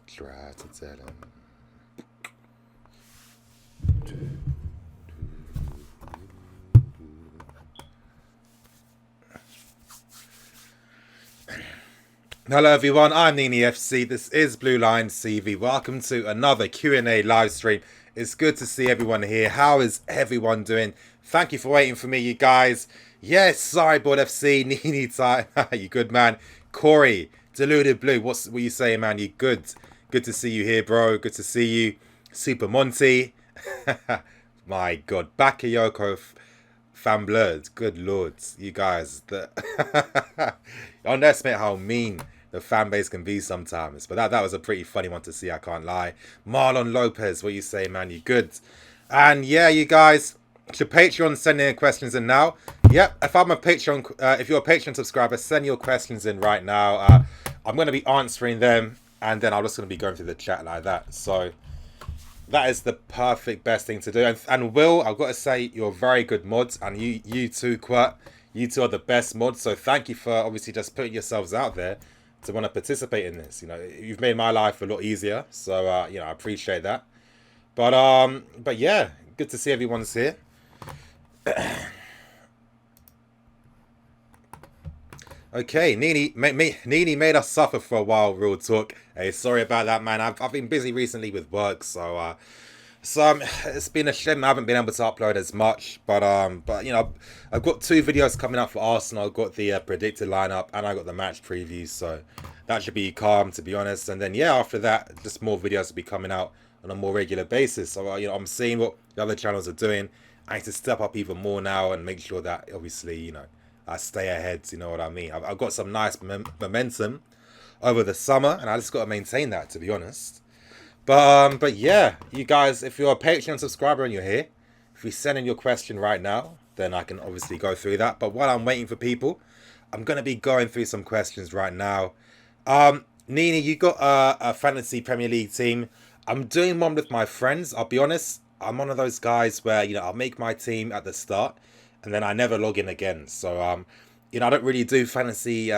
Try to tell him. Hello everyone, I'm Nini FC. This is Blue Line CV. Welcome to another Q&A live stream. It's good to see everyone here. How is everyone doing? Thank you for waiting for me, you guys. Yes, sorry, Board FC, Nini time. You good, man? Corey, Deluded Blue, what you saying, man? You good? Good to see you here, bro. Good to see you. Super Monty. My God, Bakayoko fan blurred. Good lord, you guys. You underestimate how mean the fan base can be sometimes. But that was a pretty funny one to see, I can't lie. Marlon Lopez, what you say, man? You good? And yeah, you guys, to Patreon, sending in questions in now. Yep, if I'm a Patreon, if you're a Patreon subscriber, send your questions in right now. I'm going to be answering them, and then I'm just going to be going through the chat like that. So that is the perfect best thing to do. And Will, I've got to say, you're very good mods, and you too, Quat. You two are the best mods. So thank you for obviously just putting yourselves out there to want to participate in this. You know, you've made my life a lot easier. So you know, I appreciate that. But yeah, good to see everyone's here. Okay, Nini made us suffer for a while, real talk. Hey, sorry about that, man. I've been busy recently with work, so it's been a shame I haven't been able to upload as much. But you know, I've got 2 videos coming up for Arsenal. I've got the predicted lineup, and I got the match previews, so that should be calm, to be honest. And then yeah, after that, just more videos will be coming out on a more regular basis. So you know, I'm seeing what the other channels are doing. I need to step up even more now and make sure that obviously, you know, I stay ahead. You know what I mean? I've got some nice momentum over the summer, and I just got to maintain that, to be honest. But yeah, you guys, if you're a Patreon subscriber and you're here, if you send in your question right now, then I can obviously go through that. But while I'm waiting for people, I'm going to be going through some questions right now. Nini, you got a fantasy Premier League team. I'm doing one with my friends. I'll be honest, I'm one of those guys where, you know, I'll make my team at the start and then I never log in again. So, you know, I don't really do fantasy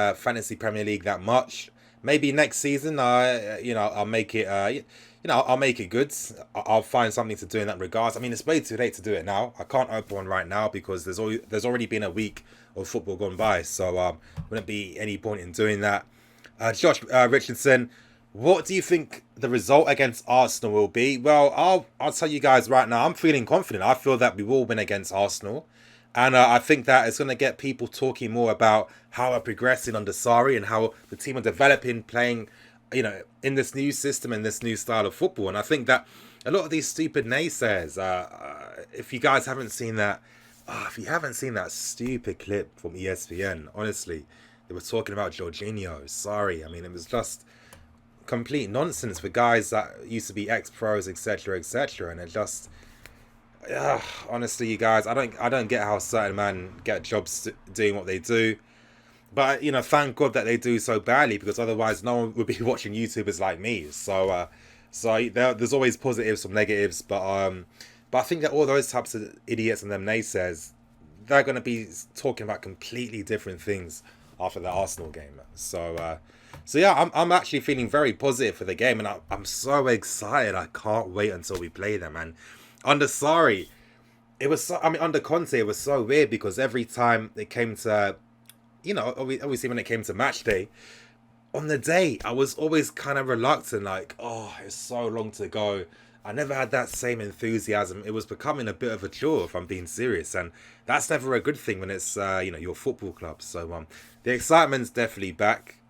Premier League that much. Maybe next season, you know, I'll make it, you know, I'll make it good. I'll find something to do in that regards. I mean, it's way too late to do it now. I can't open one right now because there's already been a week of football gone by. So, wouldn't be any point in doing that. Josh Richardson, what do you think the result against Arsenal will be? Well, I'll tell you guys right now, I'm feeling confident. I feel that we will win against Arsenal. And I think that it's going to get people talking more about how we're progressing under Sarri and how the team are developing, playing, you know, in this new system and this new style of football. And I think that a lot of these stupid naysayers, if you guys haven't seen that, if you haven't seen that stupid clip from ESPN, honestly, they were talking about Jorginho, Sarri. I mean, it was just complete nonsense for guys that used to be ex-pros, etc., etc. And it just... honestly, you guys, I don't get how certain men get jobs doing what they do, but you know, thank God that they do so badly, because otherwise no one would be watching YouTubers like me. So there's always positives from negatives, but I think that all those types of idiots and them naysayers, they're going to be talking about completely different things after the Arsenal game. So yeah, I'm actually feeling very positive for the game, and I'm so excited. I can't wait until we play them, and under Sarri, it was so, I mean, under Conte, it was so weird because every time it came to, you know, obviously when it came to match day, on the day, I was always kind of reluctant, like, oh, it's so long to go. I never had that same enthusiasm. It was becoming a bit of a chore, if I'm being serious, and that's never a good thing when it's, you know, your football club. So the excitement's definitely back.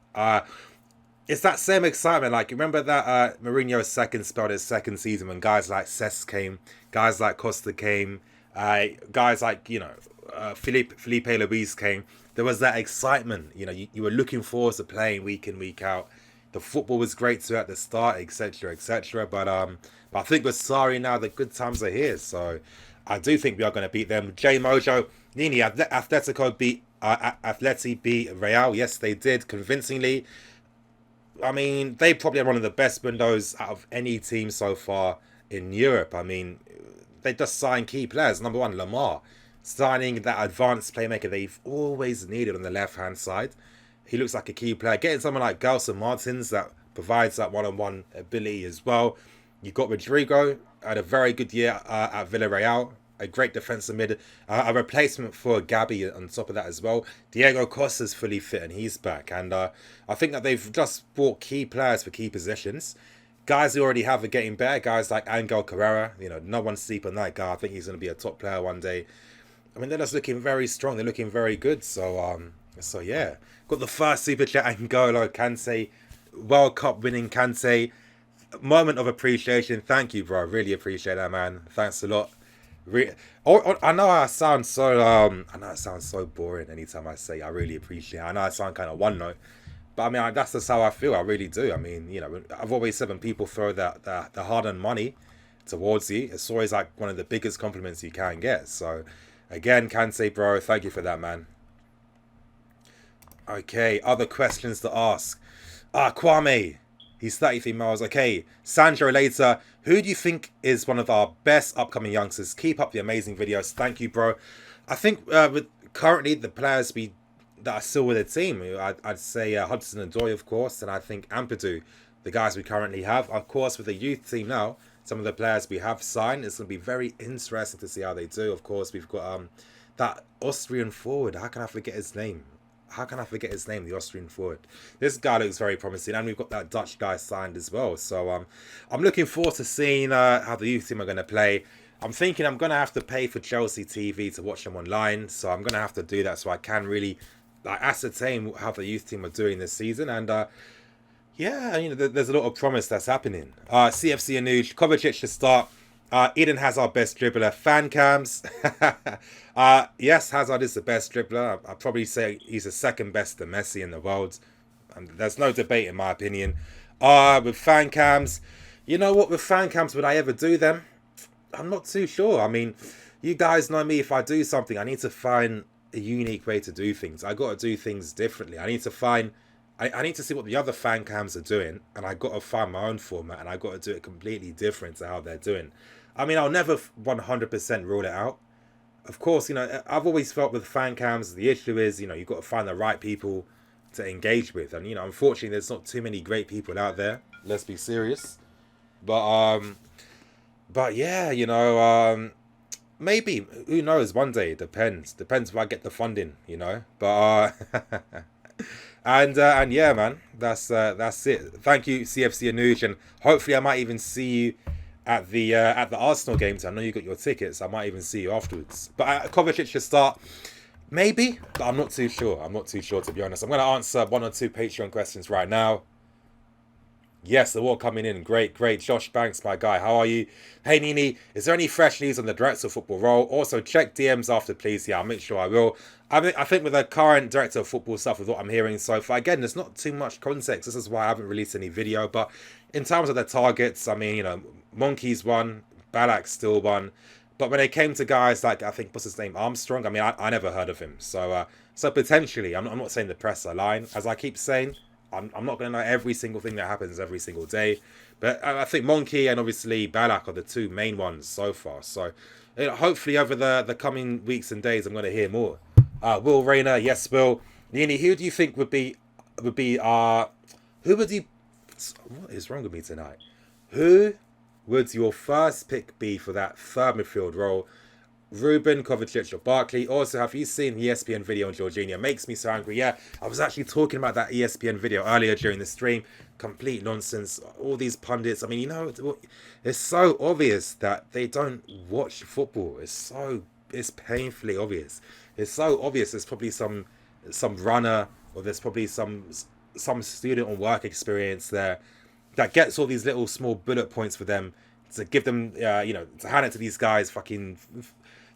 It's that same excitement. Like, remember that Mourinho's second spell, his second season, when guys like Cesc came, guys like Costa came, guys like, you know, Felipe Luis came. There was that excitement. You know, you were looking forward to playing week in, week out. The football was great too at the start, etc., etc. But I think with Sarri now, the good times are here. So I do think we are going to beat them. J Mojo, Nini, Atletico beat Atleti beat Real. Yes, they did convincingly. I mean, they probably are one of the best windows out of any team so far in Europe. I mean, they just signed key players. Number one, Lamar, signing that advanced playmaker they've always needed on the left-hand side. He looks like a key player. Getting someone like Gelson Martins that provides that one-on-one ability as well. You've got Rodrigo, had a very good year at Villarreal, a great defensive mid, a replacement for Gabby on top of that as well. Diego Costa's fully fit and he's back. And I think that they've just bought key players for key positions. Guys who already have are getting better. Guys like Angel Carrera, no one's sleep on that guy. I think he's going to be a top player one day. I mean, they're just looking very strong. They're looking very good. So yeah. Got the first super chat, N'Golo Kante, World Cup winning Kante. Moment of appreciation. Thank you, bro. Really appreciate that, man. Thanks a lot. I know I sound so boring anytime I say I really appreciate it. I know I sound kind of one note, but I mean that's just how I feel. I really do. I mean, I've always said when people throw the hard-earned money towards you, it's always like one of the biggest compliments you can get. So again, Kante, bro, thank you for that, man. Okay, other questions to ask. Kwame. He's 33 miles. Okay, Sandro later. Who do you think is one of our best upcoming youngsters? Keep up the amazing videos. Thank you, bro. I think with currently the players that are still with the team, I'd say Hudson Odoi, of course, and I think Ampadu, the guys we currently have. Of course, with the youth team now, some of the players we have signed, it's going to be very interesting to see how they do. Of course, we've got that Austrian forward. How can I forget his name? The Austrian forward. This guy looks very promising, and we've got that Dutch guy signed as well. So I'm looking forward to seeing how the youth team are going to play. I'm thinking I'm going to have to pay for Chelsea TV to watch them online, so I'm going to have to do that so I can really ascertain how the youth team are doing this season. And yeah, there's a lot of promise that's happening. CFC Anuj, Kovacic to start. Eden Hazard best dribbler. Fan cams. Yes, Hazard is the best dribbler. I'd probably say he's the second best to Messi in the world. And there's no debate in my opinion. With fan cams, you know what? With fan cams, would I ever do them? I'm not too sure. I mean, you guys know me. If I do something, I need to find a unique way to do things. I got to do things differently. I need to see what the other fan cams are doing, and I got to find my own format, and I got to do it completely different to how they're doing. I mean, I'll never 100% rule it out. Of course, I've always felt with fan cams, the issue is, you've got to find the right people to engage with. And, unfortunately, there's not too many great people out there. Let's be serious. But yeah, maybe, who knows, one day, it depends. Depends if I get the funding, But, and yeah, man, that's it. Thank you, CFC Anuj, and hopefully I might even see you at the Arsenal games. I know you got your tickets. I might even see you afterwards. But Kovacic should start, maybe, but I'm not too sure. To be honest. I'm going to answer one or two Patreon questions right now. Yes, they're all coming in. Great. Josh Banks, my guy. How are you? Hey, Nini, is there any fresh news on the director of football role? Also, check DMs after, please. Yeah, I'll make sure I will. I think with the current director of football stuff, with what I'm hearing so far, again, there's not too much context. This is why I haven't released any video. But in terms of the targets, I mean, Monkey's one, Balak's still one. But when it came to guys like, I think, what's his name, Armstrong, I mean, I never heard of him. So potentially, I'm not saying the press are lying. As I keep saying, I'm not going to know every single thing that happens every single day. But I think Monkey and obviously Balak are the two main ones so far. So hopefully over the coming weeks and days, I'm going to hear more. Will Rayner, yes, Will. Nini, who do you think would be what is wrong with me tonight? Who would your first pick be for that third midfield role? Ruben, Kovacic, or Barkley? Also, have you seen the ESPN video on Jorginho? Makes me so angry. Yeah, I was actually talking about that ESPN video earlier during the stream. Complete nonsense. All these pundits. I mean, it's so obvious that they don't watch football. It's painfully obvious. It's so obvious. There's probably some runner, or there's probably some student or work experience there that gets all these little small bullet points for them to give them, to hand it to these guys fucking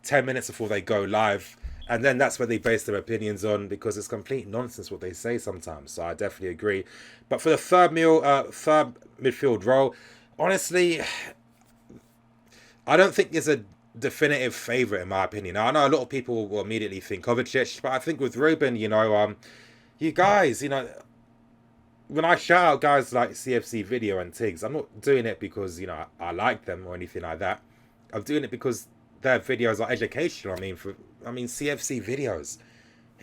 10 minutes before they go live, and then that's where they base their opinions on, because it's complete nonsense what they say sometimes. So I definitely agree. But for the third midfield role, honestly, I don't think there's a definitive favourite in my opinion. Now, I know a lot of people will immediately think Kovacic, but I think with Ruben, you guys, when I shout out guys like CFC Video and Tiggs, I'm not doing it because, I like them or anything like that. I'm doing it because their videos are educational. I mean, CFC Videos.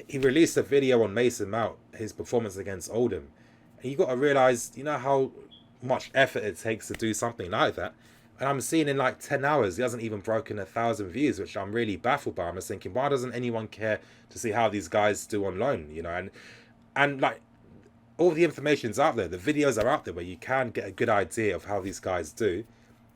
He released a video on Mason Mount, his performance against Oldham. And you got to realise, you know how much effort it takes to do something like that. And I'm seeing in like 10 hours, he hasn't even broken 1,000 views, which I'm really baffled by. I'm just thinking, why doesn't anyone care to see how these guys do on loan, you know? And like, all the information's out there. The videos are out there where you can get a good idea of how these guys do.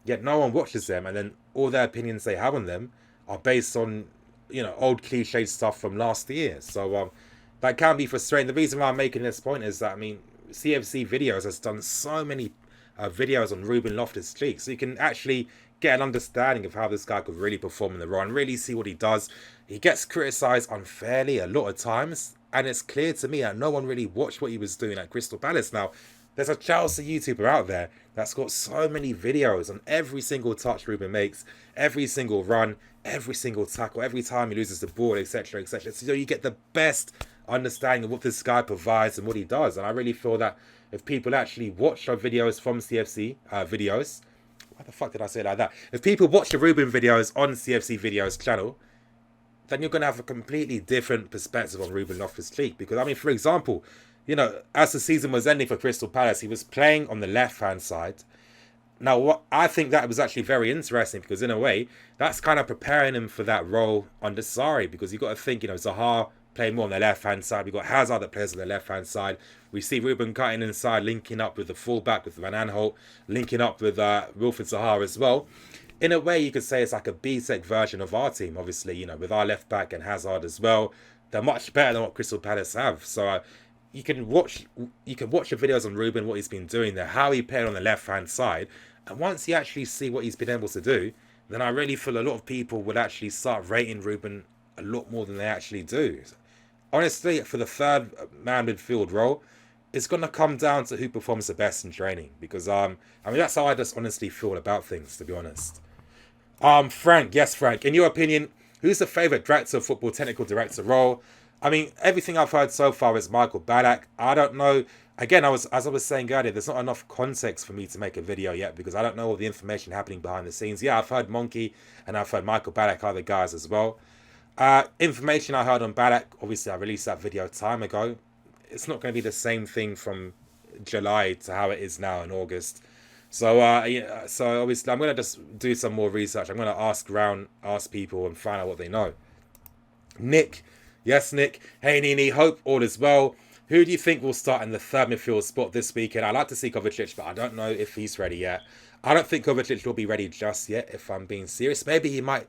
Yet no one watches them, and then all their opinions they have on them are based on, you know, old cliche stuff from last year. So that can be frustrating. The reason why I'm making this point is that, I mean, CFC Videos has done so many videos on Ruben Loftus-Cheek, so you can actually get an understanding of how this guy could really perform in the role and really see what he does. He gets criticised unfairly a lot of times, and it's clear to me that no one really watched what he was doing at Crystal Palace. Now, there's a Chelsea YouTuber out there that's got so many videos on every single touch Ruben makes, every single run, every single tackle, every time he loses the ball, etc., etc. So you get the best understanding of what this guy provides and what he does. And I really feel that if people actually watch our videos from CFC videos, why the fuck did I say it like that? If people watch the Ruben videos on CFC Videos channel, then you're going to have a completely different perspective on Ruben Loftus-Cheek. Because, I mean, for example, you know, as the season was ending for Crystal Palace, he was playing on the left-hand side. Now, what I think that was actually very interesting, because in a way, that's kind of preparing him for that role under Sarri, because you've got to think, you know, Zaha playing more on the left-hand side. We've got Hazard that plays on the left-hand side. We see Ruben cutting inside, linking up with the fullback, with Van Aanholt, linking up with Wilfried Zaha as well. In a way, you could say it's like a B-Tech version of our team, obviously, you know, with our left-back and Hazard as well. They're much better than what Crystal Palace have. So you can watch the videos on Ruben, what he's been doing there, how he played on the left-hand side. And once you actually see what he's been able to do, then I really feel a lot of people would actually start rating Ruben a lot more than they actually do. Honestly, for the third man midfield role, it's going to come down to who performs the best in training. Because, I mean, that's how I just honestly feel about things, to be honest. Frank, yes, Frank. In your opinion, who's the favourite director of football, technical director role? I mean, everything I've heard so far is Michael Ballack. I don't know. Again, as I was saying earlier, there's not enough context for me to make a video yet because I don't know all the information happening behind the scenes. Yeah, I've heard Monkey and I've heard Michael Ballack, other guys as well. Information I heard on Ballack, obviously I released that video time ago. It's not going to be the same thing from July to how it is now in August. So, so obviously I'm going to just do some more research. I'm going to ask around, ask people and find out what they know. Nick, yes, Nick. Hey, Nini, hope all is well. Who do you think will start in the third midfield spot this weekend? I'd like to see Kovacic, but I don't know if he's ready yet. I don't think Kovacic will be ready just yet, if I'm being serious. Maybe he might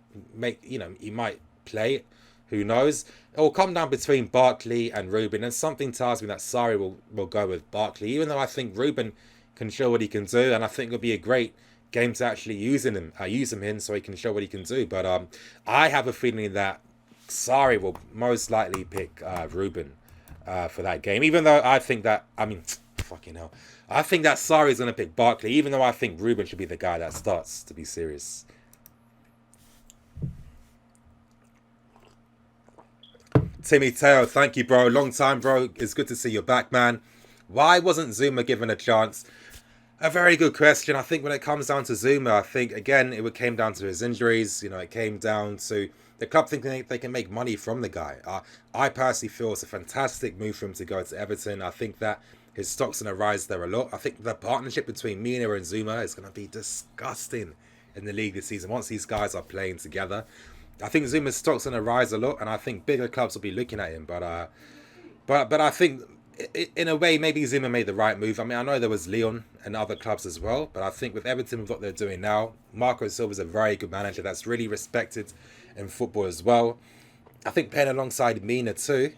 he might play it. Who knows? It will come down between Barkley and Ruben, and something tells me that Sarri will go with Barkley, even though I think Ruben can show what he can do, and I think it'll be a great game to actually use him in so he can show what he can do. But I have a feeling that Sarri will most likely pick Ruben for that game, even though I think that, I mean, fucking hell, I think that Sarri's going to pick Barkley, even though I think Ruben should be the guy that starts, to be serious. Timmy Teo, thank you, bro. Long time, bro. It's good to see you back, man. Why wasn't Zuma given a chance? A very good question. I think when it comes down to Zuma, I think, again, it came down to his injuries. You know, it came down to the club thinking they can make money from the guy. I personally feel it's a fantastic move for him to go to Everton. I think that his stock's going to rise there a lot. I think the partnership between Mina and Zuma is going to be disgusting in the league this season once these guys are playing together. I think Zuma's stock's going to rise a lot, and I think bigger clubs will be looking at him. But I think, in a way, maybe Zuma made the right move. I mean, I know there was Lyon and other clubs as well, but I think with Everton, with what they're doing now, Marco Silva's a very good manager that's really respected in football as well. I think playing alongside Mina too.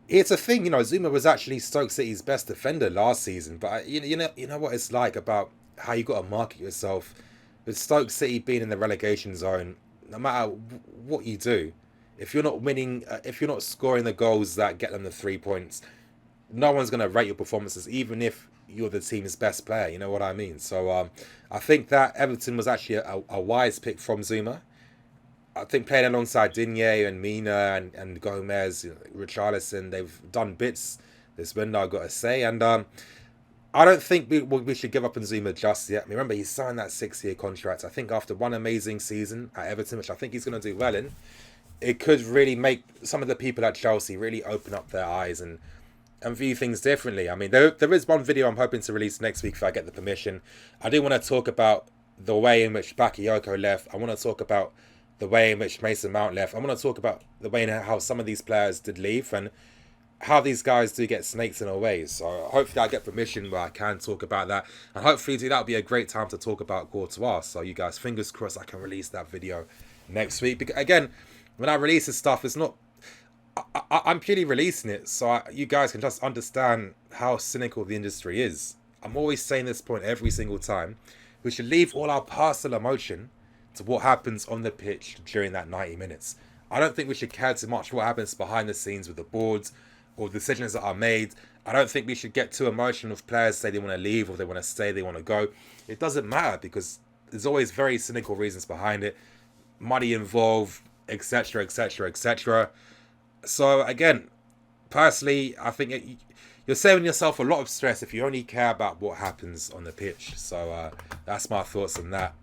It's a thing, you know, Zuma was actually Stoke City's best defender last season, but you know what it's like about how you got to market yourself. With Stoke City being in the relegation zone, no matter what you do, if you're not winning, if you're not scoring the goals that get them the 3 points, no one's going to rate your performances, even if you're the team's best player. You know what I mean? So I think that Everton was actually a wise pick from Zuma. I think playing alongside Digne and Mina and Gomez, Richarlison, they've done bits this window, I've got to say. And I don't think we should give up on Zuma just yet. I mean, remember, he signed that 6-year contract. I think after one amazing season at Everton, which I think he's going to do well in, it could really make some of the people at Chelsea really open up their eyes and and view things differently. I mean, there is one video I'm hoping to release next week if I get the permission. I do want to talk about the way in which Bakayoko left. I want to talk about the way in which Mason Mount left. I want to talk about the way in how some of these players did leave and how these guys do get snakes in their ways. So hopefully I get permission where I can talk about that. And hopefully that'll be a great time to talk about Courtois. So you guys, fingers crossed I can release that video next week. Because again, when I release this stuff, it's not... I'm purely releasing it so you guys can just understand how cynical the industry is. I'm always saying this point every single time. We should leave all our personal emotion to what happens on the pitch during that 90 minutes. I don't think we should care too much what happens behind the scenes with the boards or decisions that are made. I don't think we should get too emotional if players say they want to leave or they want to stay, they want to go. It doesn't matter because there's always very cynical reasons behind it. Money involved, etc, etc, etc. So again, personally, I think you're saving yourself a lot of stress if you only care about what happens on the pitch. So that's my thoughts on that.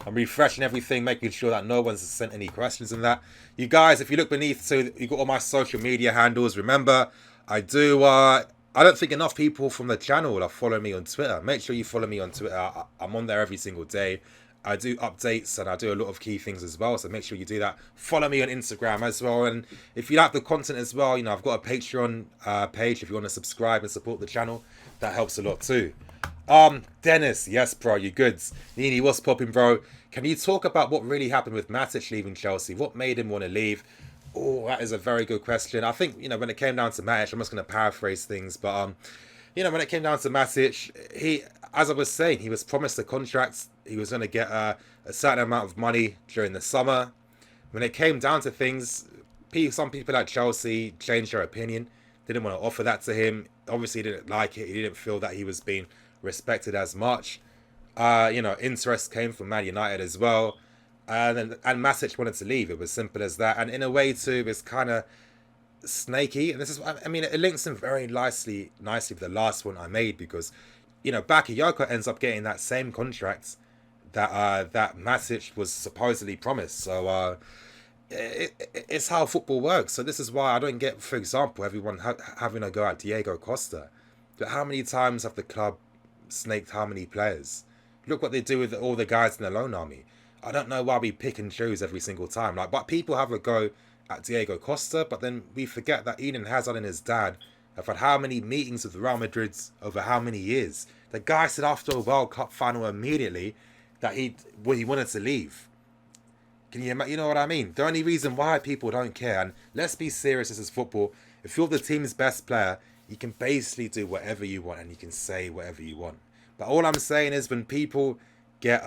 I'm refreshing everything, making sure that no one's sent any questions in that. You guys, if you look beneath, so you got all my social media handles. Remember, I don't think enough people from the channel are following me on Twitter. Make sure you follow me on Twitter. I'm on there every single day. I do updates and I do a lot of key things as well. So make sure you do that. Follow me on Instagram as well. And if you like the content as well, I've got a Patreon page if you want to subscribe and support the channel. That helps a lot too. Dennis, yes, bro, you goods. Nini, what's popping, bro? Can you talk about what really happened with Matic leaving Chelsea? What made him want to leave? Oh, that is a very good question. I think, when it came down to Matic, I'm just going to paraphrase things, but, when it came down to Matic, he, as I was saying, he was promised a contract. He was going to get a certain amount of money during the summer. When it came down to things, some people at Chelsea changed their opinion. They didn't want to offer that to him. Obviously, he didn't like it. He didn't feel that he was being respected as much. Interest came from Man United as well. And Matic wanted to leave. It was simple as that. And in a way, too, it's kind of snaky. And this is, it links in very nicely with the last one I made because, Bakayoko ends up getting that same contract that Matic was supposedly promised. So it's how football works. So this is why I don't get, for example, everyone having a go at Diego Costa. But how many times have the club snaked how many players? Look what they do with all the guys in the loan army. I don't know why we pick and choose every single time. But people have a go at Diego Costa, but then we forget that Eden Hazard and his dad have had how many meetings with Real Madrid over how many years. The guy said after a World Cup final immediately that he wanted to leave. Can you know what I mean? The only reason why people don't care, and let's be serious, this is football. If you're the team's best player, you can basically do whatever you want and you can say whatever you want. But all I'm saying is when people get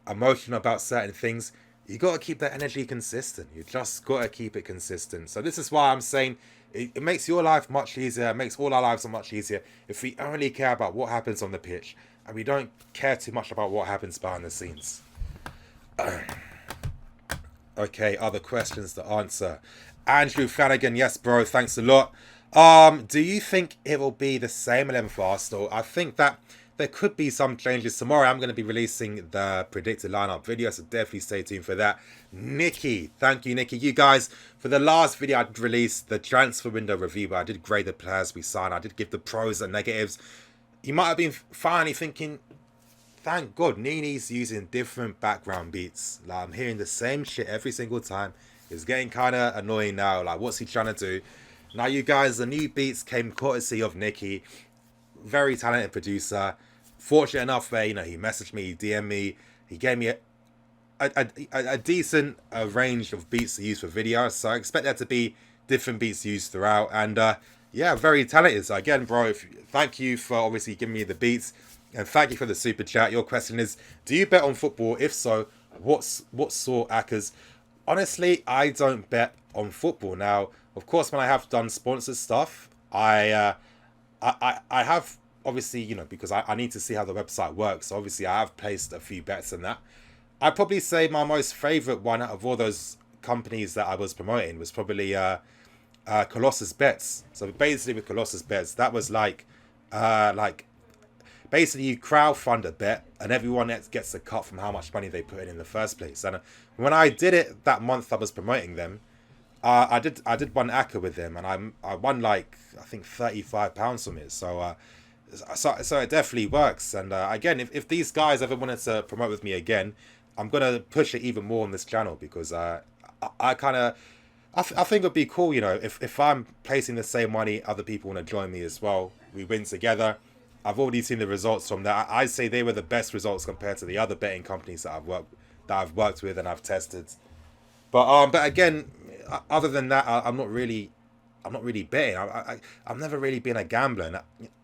emotional about certain things, you got to keep that energy consistent. You just got to keep it consistent. So this is why I'm saying it makes your life much easier. It makes all our lives much easier if we only care about what happens on the pitch and we don't care too much about what happens behind the scenes. Okay, other questions to answer. Andrew Flanagan, yes, bro, thanks a lot. Do you think it will be the same 11 for Arsenal? I think that there could be some changes. Tomorrow I'm going to be releasing the predicted lineup video, so definitely stay tuned for that. Nikki, thank you, Nikki. You guys, for the last video I did release the transfer window review, but I did grade the players we signed. I did give the pros and negatives. You might have been finally thinking, thank God, Nini's using different background beats. Like, I'm hearing the same shit every single time. It's getting kind of annoying now. Like, what's he trying to do? Now, you guys, the new beats came courtesy of Nikki. Very talented producer. Fortunate enough where, he messaged me, he DM'd me. He gave me a decent range of beats to use for videos. So I expect there to be different beats used throughout. And, yeah, very talented. So, again, bro, thank you for obviously giving me the beats. And thank you for the super chat. Your question is, do you bet on football? If so, what sort, Ackers? Honestly, I don't bet on football. Now, of course, when I have done sponsored stuff, I have obviously, because I need to see how the website works. So obviously, I have placed a few bets in that. I'd probably say my most favorite one out of all those companies that I was promoting was probably Colossus Bets. So basically, with Colossus Bets, that was like basically you crowdfund a bet and everyone gets a cut from how much money they put in the first place. And when I did it that month I was promoting them, I did one ACCA with him, and I won like I think £35 from it. So it definitely works. And again, if these guys ever wanted to promote with me again, I'm gonna push it even more on this channel because I kind of I think it'd be cool, if I'm placing the same money, other people want to join me as well. We win together. I've already seen the results from that. I'd say they were the best results compared to the other betting companies that I've worked with and I've tested. But again, other than that, I'm not really betting. I've never really been a gambler. And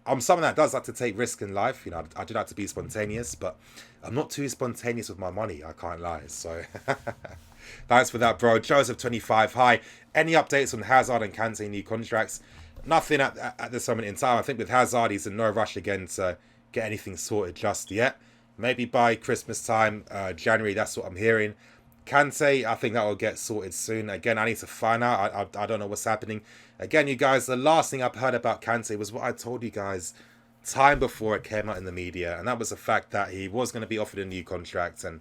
I'm someone that does like to take risk in life. I do like to be spontaneous, but I'm not too spontaneous with my money. I can't lie. So thanks for that, bro. Joseph25, hi. Any updates on Hazard and Kante new contracts? Nothing at this moment in time. I think with Hazard, he's in no rush again to get anything sorted just yet. Maybe by Christmas time, January, that's what I'm hearing. Kante, I think that will get sorted soon. Again, I need to find out. I don't know what's happening. Again, you guys, the last thing I've heard about Kante was what I told you guys time before it came out in the media, and that was the fact that he was going to be offered a new contract, and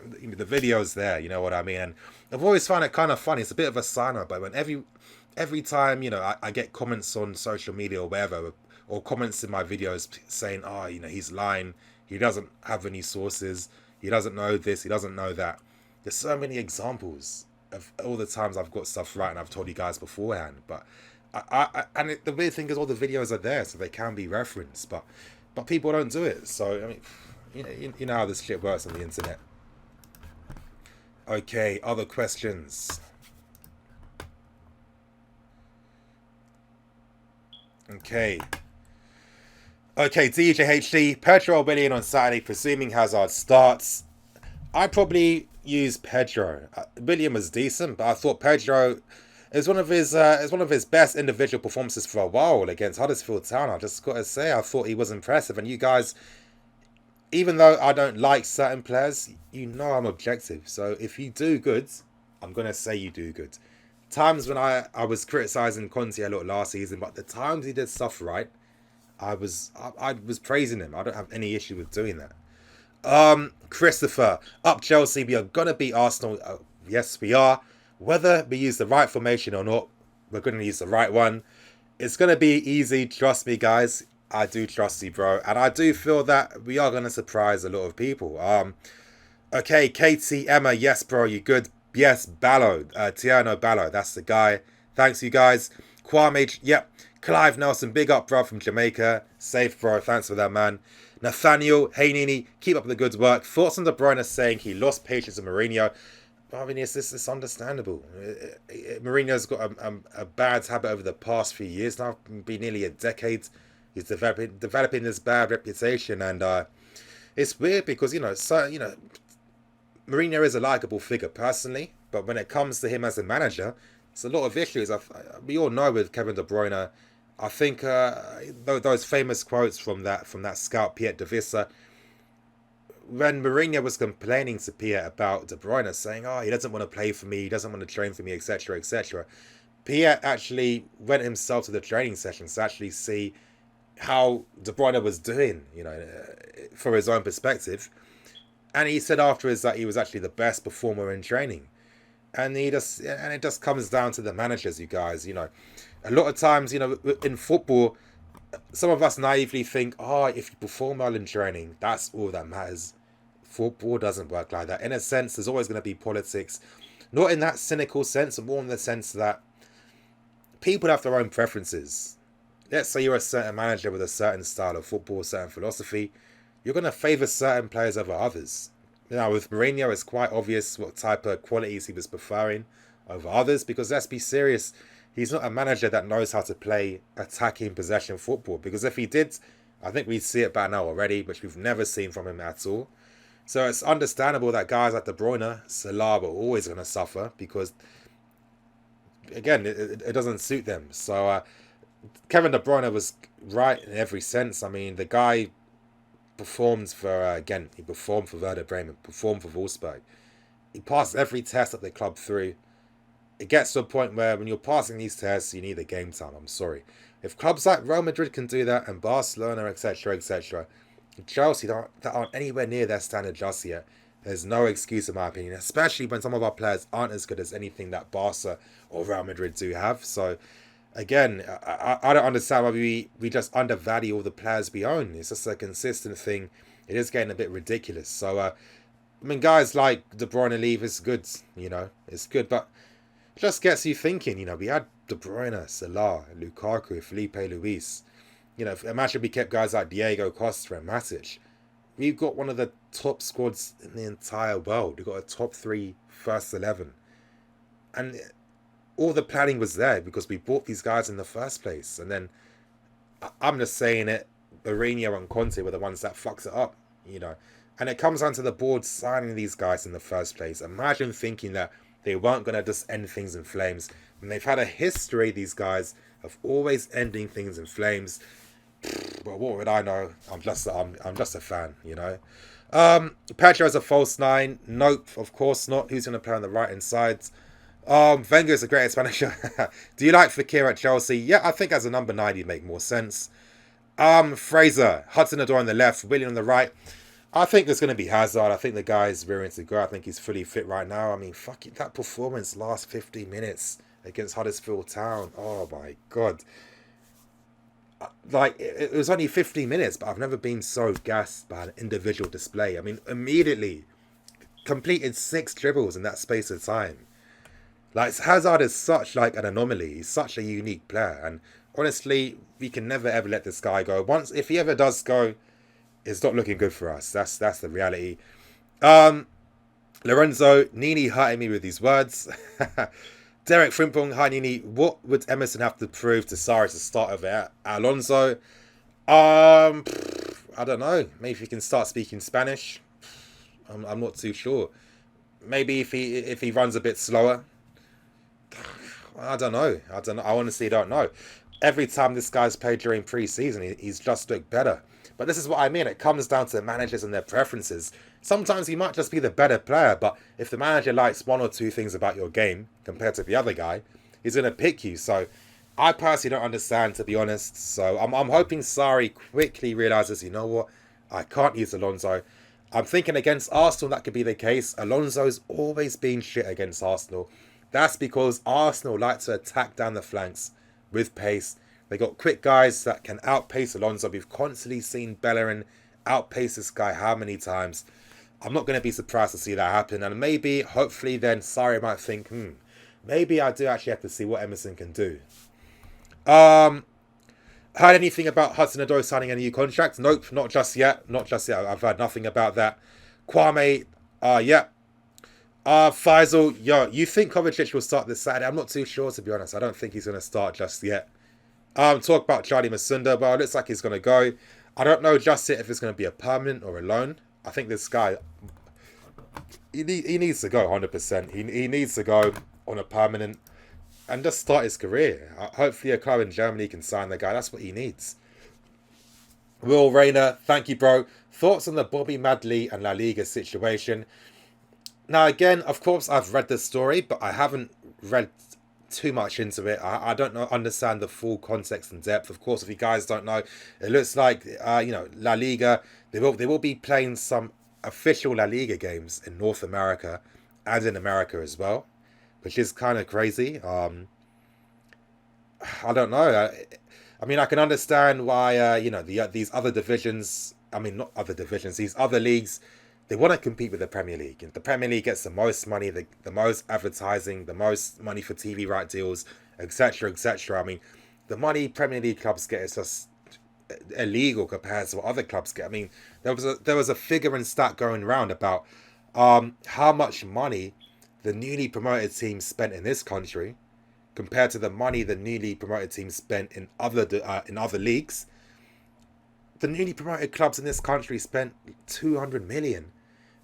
the video's there, you know what I mean? And I've always found it kind of funny. It's a bit of a sign-up, but when every time, I get comments on social media or wherever, or comments in my videos saying, oh, he's lying, he doesn't have any sources, he doesn't know this, he doesn't know that. There's so many examples of all the times I've got stuff right and I've told you guys beforehand. But the weird thing is all the videos are there, so they can be referenced. But people don't do it. So I mean, you know how this shit works on the internet. Okay, other questions. Okay, DJHD, Pedro Willian on Saturday, presuming Hazard starts. I probably use Pedro. William was decent, but I thought Pedro is one of his best individual performances for a while against Huddersfield Town. I just got to say, I thought he was impressive. And you guys, even though I don't like certain players, I'm objective. So if you do good, I'm gonna say you do good. Times when I was criticizing Conte a lot last season, but the times he did stuff right, I was praising him. I don't have any issue with doing that. Christopher, up Chelsea, we are gonna beat Arsenal. Yes, we are. Whether we use the right formation or not, we're gonna use the right one. It's gonna be easy, trust me, guys. I do trust you, bro, and I do feel that we are gonna surprise a lot of people. Okay, Katie, Emma, yes, bro, you good? Yes, Ballo, Tiano Ballo, that's the guy. Thanks, you guys. Kwame, yep. Clive Nelson, big up, bro, from Jamaica. Safe, bro. Thanks for that, man. Nathaniel, hey Nini, keep up the good work. Thoughts on De Bruyne saying he lost patience with Mourinho. I mean, it's understandable. Mourinho's got a bad habit over the past few years now. Been nearly a decade. He's developing this bad reputation, and it's weird because Mourinho is a likable figure personally, but when it comes to him as a manager, it's a lot of issues. We all know with Kevin De Bruyne. I think those famous quotes from that scout Piet de Vissa, when Mourinho was complaining to Piet about De Bruyne, saying, "Oh, he doesn't want to play for me, he doesn't want to train for me, etc., etc." Piet actually went himself to the training sessions to actually see how De Bruyne was doing, for his own perspective, and he said afterwards that he was actually the best performer in training. And it just comes down to the managers, you guys. A lot of times, in football, some of us naively think, if you perform well in training, that's all that matters. Football doesn't work like that. In a sense, there's always going to be politics. Not in that cynical sense, but more in the sense that people have their own preferences. Let's say you're a certain manager with a certain style of football, a certain philosophy. You're going to favour certain players over others. Now, with Mourinho, it's quite obvious what type of qualities he was preferring over others, because let's be serious, he's not a manager that knows how to play attacking possession football, because if he did, I think we'd see it by now already, which we've never seen from him at all. So it's understandable that guys like De Bruyne, Salah are always going to suffer, because, again, it doesn't suit them. So Kevin De Bruyne was right in every sense. I mean, the guy performed for Werder Bremen, performed for Wolfsburg. He passed every test that the club threw. It gets to a point where when you're passing these tests, you need the game time. I'm sorry. If clubs like Real Madrid can do that, and Barcelona, etc., etc., Chelsea that aren't anywhere near their standard just yet, There's no excuse in my opinion, especially when some of our players aren't as good as anything that Barca or Real Madrid do have. So again, I don't understand why we just undervalue all the players we own. It's just a consistent thing. It is getting a bit ridiculous. So I mean, guys like De Bruyne leave is good, it's good, but it just gets you thinking. We had De Bruyne, Salah, Lukaku, Felipe Luis. Imagine we kept guys like Diego Costa and Matic. We've got one of the top squads in the entire world. We've got a top 3 first 11. And all the planning was there because we bought these guys in the first place. And then, I'm just saying it, Mourinho and Conte were the ones that fucked it up, And it comes down to the board signing these guys in the first place. Imagine thinking that they weren't going to just end things in flames. And they've had a history, these guys, of always ending things in flames. Well, what would I know? I'm just a fan, Pedro's a false 9. Nope, of course not. Who's going to play on the right hand side? Wenger is a great manager. Do you like Fekir at Chelsea? Yeah, I think as a number 9 he'd make more sense. Fraser, Hudson-Odoi on the left, Willian on the right. I think there's going to be Hazard. I think the guy's rearing to go. I think he's fully fit right now. I mean, fucking that performance last 50 minutes against Huddersfield Town. Oh my god. Like, it was only 50 minutes, but I've never been so gassed by an individual display. I mean, immediately completed 6 dribbles in that space of time. Like, Hazard is such like an anomaly. He's such a unique player, and honestly, we can never ever let this guy go. If he ever does go, it's not looking good for us. That's the reality. Lorenzo, Nini hurting me with these words. Derek Frimpong, hi Nini. What would Emerson have to prove to Sarri to start over Alonso? I don't know. Maybe if he can start speaking Spanish. I'm not too sure. Maybe if he runs a bit slower. I don't know. I honestly don't know. Every time this guy's played during pre-season, he's just looked better. But this is what I mean. It comes down to managers and their preferences. Sometimes he might just be the better player, but if the manager likes 1 or 2 things about your game compared to the other guy, he's going to pick you. So I personally don't understand, to be honest. So I'm hoping Sarri quickly realises, you know what, I can't use Alonso. I'm thinking against Arsenal that could be the case. Alonso's always been shit against Arsenal. That's because Arsenal like to attack down the flanks with pace. They got quick guys that can outpace Alonso. We've constantly seen Bellerin outpace this guy how many times. I'm not going to be surprised to see that happen. And maybe, hopefully then, Sarri might think, maybe I do actually have to see what Emerson can do. Heard anything about Hudson-Odoi signing a new contract? Nope, not just yet. I've heard nothing about that. Kwame, yeah. Faisal, you think Kovacic will start this Saturday? I'm not too sure, to be honest. I don't think he's going to start just yet. Talk about Charlie Masunda. Well, it looks like he's going to go. I don't know just yet if it's going to be a permanent or a loan. I think this guy, he needs to go 100%. He needs to go on a permanent and just start his career. Hopefully a club in Germany can sign the guy. That's what he needs. Will Rayner, thank you, bro. Thoughts on the Bobby Madley and La Liga situation? Now, again, of course, I've read the story, but I haven't read too much into it. I don't understand the full context and depth. Of course, if you guys don't know, it looks like, La Liga, they will be playing some official La Liga games in North America and in America as well, which is kind of crazy. I don't know. I mean, I can understand why, these other divisions, these other leagues, they want to compete with the Premier League. And the Premier League gets the most money, the most advertising, the most money for TV right deals, etc., etc. I mean, the money Premier League clubs get is just illegal compared to what other clubs get. I mean, there was a figure and stat going around about how much money the newly promoted teams spent in this country compared to the money the newly promoted teams spent in other leagues. The newly promoted clubs in this country spent 200 million.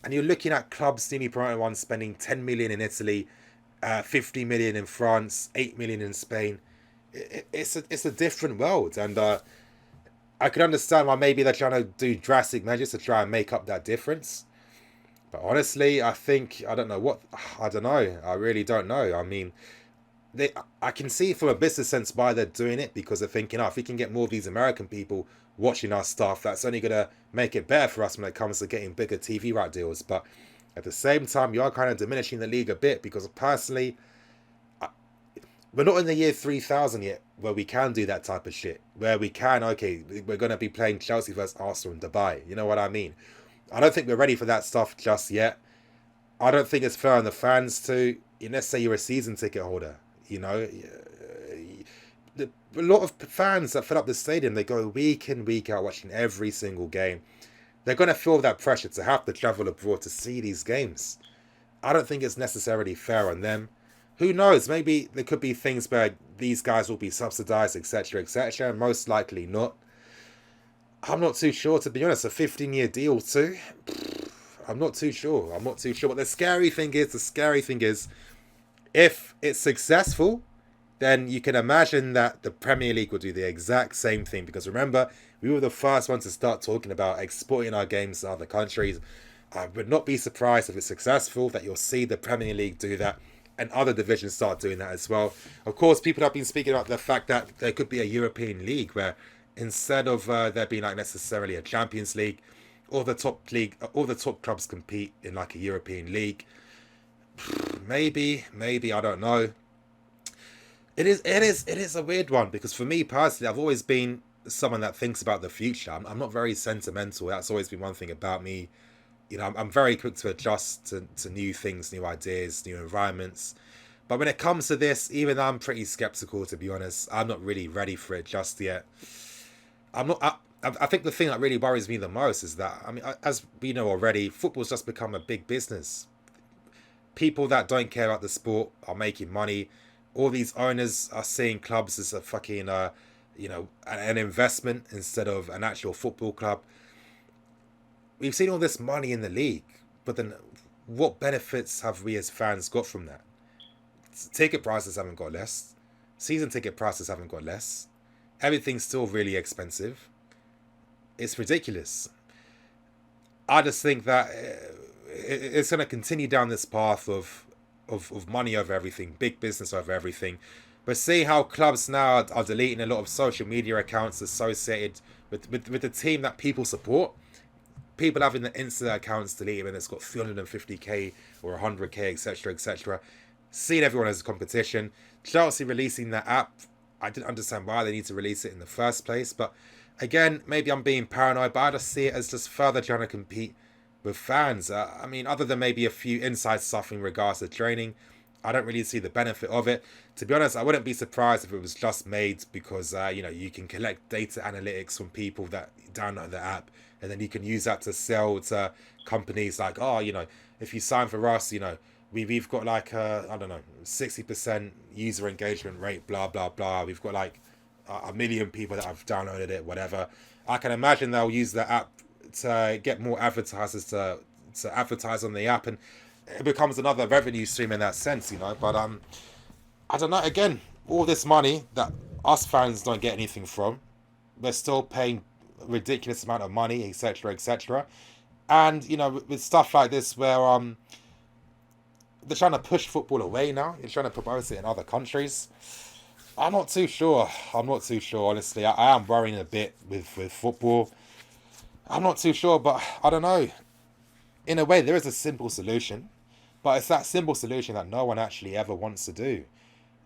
And you're looking at clubs, newly promoted ones, spending 10 million in Italy, 50 million in France, 8 million in Spain. It's a different world. And I can understand why maybe they're trying to do drastic measures to try and make up that difference. But honestly, I don't know. I really don't know. I mean, I can see from a business sense why they're doing it, because they're thinking, if we can get more of these American people watching our stuff, that's only going to make it better for us when it comes to getting bigger TV right deals. But At the same time, you are kind of diminishing the league a bit because personally, we're not in the year 3000 yet where we can do that type of shit. Where we can, okay, we're going to be playing Chelsea versus Arsenal in Dubai. You know what I mean? I don't think we're ready for that stuff just yet. I don't think it's fair on the fans to, let's say you're a season ticket holder, a lot of fans that fill up the stadium, they go week in, week out watching every single game. They're going to feel that pressure to have to travel abroad to see these games. I don't think it's necessarily fair on them. Who knows? Maybe there could be things where these guys will be subsidised, etc., etc. Most likely not. I'm not too sure, to be honest. A 15-year deal too? I'm not too sure. But the scary thing is, if it's successful, then you can imagine that the Premier League will do the exact same thing. Because remember, we were the first ones to start talking about exporting our games to other countries. I would not be surprised if it's successful that you'll see the Premier League do that and other divisions start doing that as well. Of course, people have been speaking about the fact that there could be a European League where instead of there being like necessarily a Champions League, all the top clubs compete in like a European League. Maybe, I don't know. It is a weird one because for me personally, I've always been someone that thinks about the future. I'm not very sentimental. That's always been one thing about me. I'm very quick to adjust to new things, new ideas, new environments. But when it comes to this, even I'm pretty skeptical, to be honest. I'm not really ready for it just yet. I think the thing that really worries me the most is that, as we know already, football's just become a big business. People that don't care about the sport are making money. All these owners are seeing clubs as a fucking, an investment instead of an actual football club. We've seen all this money in the league, but then what benefits have we as fans got from that? Ticket prices haven't got less. Season ticket prices haven't got less. Everything's still really expensive. It's ridiculous. I just think that it's going to continue down this path of money over everything, big business over everything. But see how clubs now are deleting a lot of social media accounts associated with the team that people support. People having the Insta accounts deleted and it's got 350k or 100k, etc., etc. Seeing everyone as a competition. Chelsea releasing that app, I didn't understand why they need to release it in the first place. But again, maybe I'm being paranoid, but I just see it as just further trying to compete with fans. Other than maybe a few inside stuff in regards to training, I don't really see the benefit of it. To be honest, I wouldn't be surprised if it was just made because, you can collect data analytics from people that download the app. And then you can use that to sell to companies like, if you sign for us, we've got like, 60% user engagement rate, blah, blah, blah. We've got like a million people that have downloaded it, whatever. I can imagine they'll use the app to get more advertisers to advertise on the app. And it becomes another revenue stream in that sense, But I don't know. Again, all this money that us fans don't get anything from, we're still paying ridiculous amount of money, etc., etc. And with stuff like this where they're trying to push football away now, they're trying to promote it in other countries. I'm not too sure, honestly. I am worrying a bit with football. I'm not too sure, but I don't know. In a way, there is a simple solution, but it's that simple solution that no one actually ever wants to do.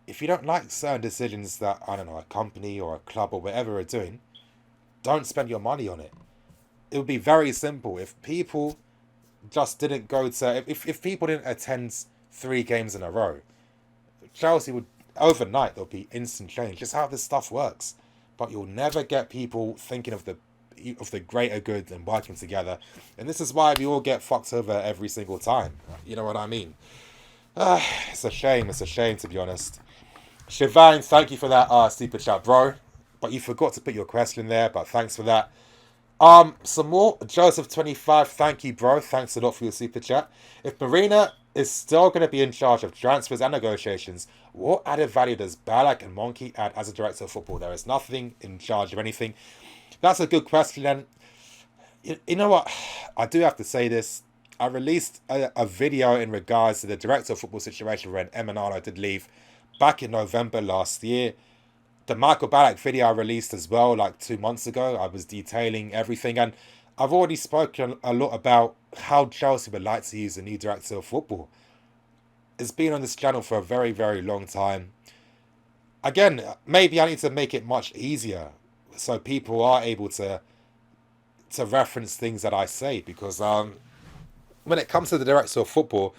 If you don't like certain decisions that, a company or a club or whatever are doing, don't spend your money on it. It would be very simple. If people just didn't go to... If people didn't attend 3 games in a row, Chelsea would... Overnight, there'll be instant change. Just how this stuff works. But you'll never get people thinking of the greater good and working together. And this is why we all get fucked over every single time. You know what I mean? It's a shame. It's a shame, to be honest. Shivan, thank you for that super chat, bro. But you forgot to put your question there, but thanks for that. Some more. Joseph25, thank you, bro. Thanks a lot for your super chat. If Marina is still going to be in charge of transfers and negotiations, what added value does Balak and Monkey add as a director of football? There is nothing in charge of anything. That's a good question. And you know what? I do have to say this. I released a video in regards to the director of football situation when Emanalo did leave back in November last year. The Michael Ballack video I released as well, like 2 months ago. I was detailing everything, and I've already spoken a lot about how Chelsea would like to use a new director of football. It's been on this channel for a very, very long time. Again, maybe I need to make it much easier so people are able to reference things that I say, because when it comes to the director of football,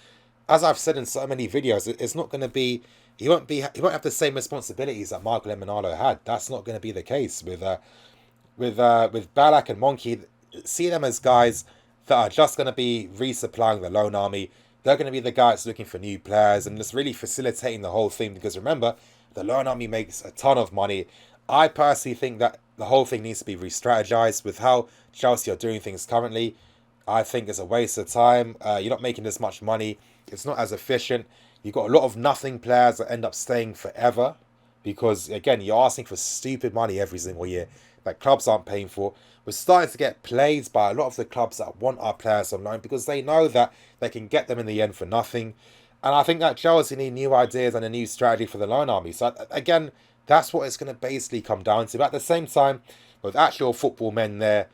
as I've said in so many videos, it's not going to be he won't have the same responsibilities that Michael Emenalo had. That's not going to be the case with Balak and Monkey. See them as guys that are just going to be resupplying the loan army. They're going to be the guys looking for new players and just really facilitating the whole thing, because remember, the loan army makes a ton of money. I personally think that the whole thing needs to be re-strategized. With how Chelsea are doing things currently, I think it's a waste of time. You're not making as much money. It's not as efficient. You've got a lot of nothing players that end up staying forever, because, again, you're asking for stupid money every single year that clubs aren't paying for. We're starting to get played by a lot of the clubs that want our players on loan, because they know that they can get them in the end for nothing. And I think that Chelsea need new ideas and a new strategy for the loan army. So, again, that's what it's going to basically come down to. But at the same time, with actual football men there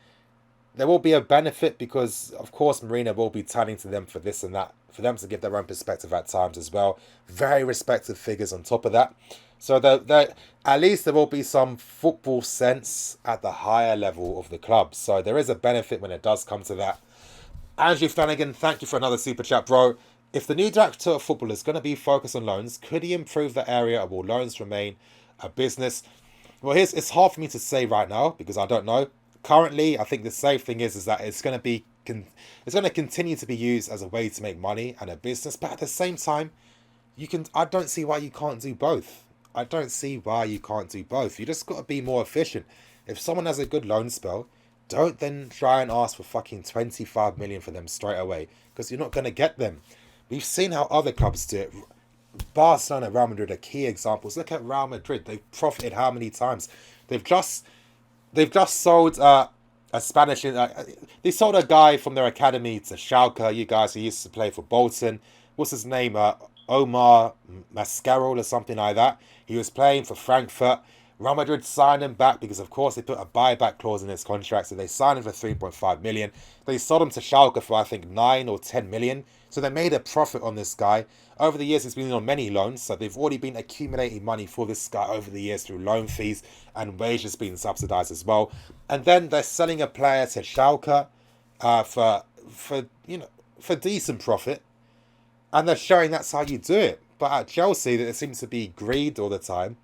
will be a benefit, because, of course, Marina will be turning to them for this and that, for them to give their own perspective at times as well. Very respected figures on top of that. So at least there will be some football sense at the higher level of the club. So there is a benefit when it does come to that. Andrew Flanagan, thank you for another super chat, bro. If the new director of football is going to be focused on loans, could he improve the area, or will loans remain a business? Well, it's hard for me to say right now, because I don't know. Currently, I think the safe thing is that it's going to continue to be used as a way to make money and a business. But at the same time, I don't see why you can't do both. I don't see why you can't do both. You just got to be more efficient. If someone has a good loan spell, don't then try and ask for fucking 25 million for them straight away, because you're not going to get them. We've seen how other clubs do it. Barcelona, Real Madrid are key examples. Look at Real Madrid. They've profited how many times? They've just sold a Spanish. They sold a guy from their academy to Schalke. You guys who used to play for Bolton. What's his name? Omar Mascarol or something like that. He was playing for Frankfurt. Real Madrid signed him back because, of course, they put a buyback clause in his contract. So they signed him for 3.5 million. They sold him to Schalke for, I think, 9 or 10 million. So they made a profit on this guy. Over the years, he's been on many loans. So they've already been accumulating money for this guy over the years through loan fees and wages being subsidized as well. And then they're selling a player to Schalke for decent profit. And they're showing that's how you do it. But at Chelsea, there seems to be greed all the time,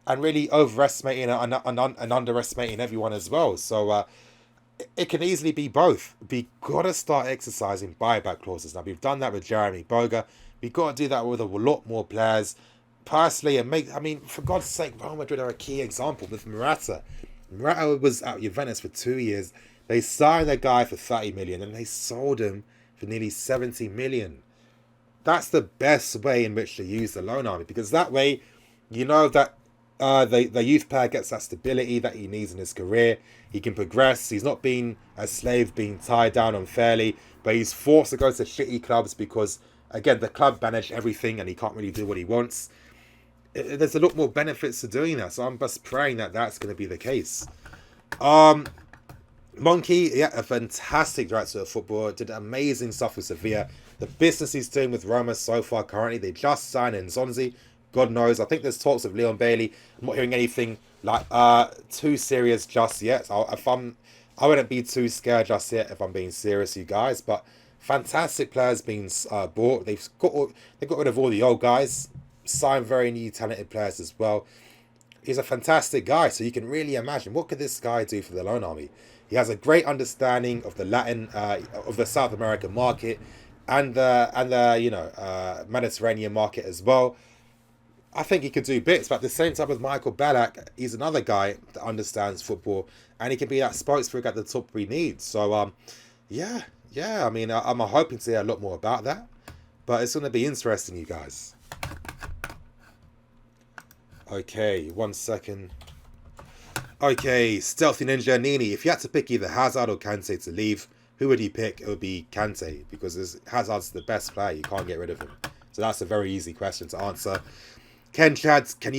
and really overestimating and underestimating everyone as well. So it can easily be both. We got to start exercising buyback clauses. Now, we've done that with Jeremy Boga. We've got to do that with a lot more players. Personally, for God's sake, Real Madrid are a key example with Morata. Morata was at Juventus for 2 years. They signed a guy for 30 million and they sold him for nearly 70 million. That's the best way in which to use the loan army, because that way, you know that the youth player gets that stability that he needs in his career. He can progress. He's not being a slave, being tied down unfairly, but he's forced to go to shitty clubs because, again, the club manage everything and he can't really do what he wants. There's a lot more benefits to doing that, so I'm just praying that that's going to be the case. Monkey, yeah, a fantastic director of football, did amazing stuff with Sevilla. The business he's doing with Roma so far currently, they just signed Nzonzi. God knows, I think there's talks of Leon Bailey. I'm not hearing anything like too serious just yet. I wouldn't be too scared just yet if I'm being serious, you guys. But fantastic players being bought. They got rid of all the old guys, signed very new talented players as well. He's a fantastic guy, so you can really imagine what could this guy do for the loan army. He has a great understanding of of the South American market and the Mediterranean market as well. I think he could do bits, but at the same time with Michael Ballack, he's another guy that understands football, and he can be that spokesperson at the top we need. So, yeah. I mean, I'm hoping to hear a lot more about that, but it's going to be interesting, you guys. Okay, 1 second. Okay, Stealthy Ninja Nini, if you had to pick either Hazard or Kante to leave, who would you pick? It would be Kante, because Hazard's the best player. You can't get rid of him. So that's a very easy question to answer. Ken Chads, can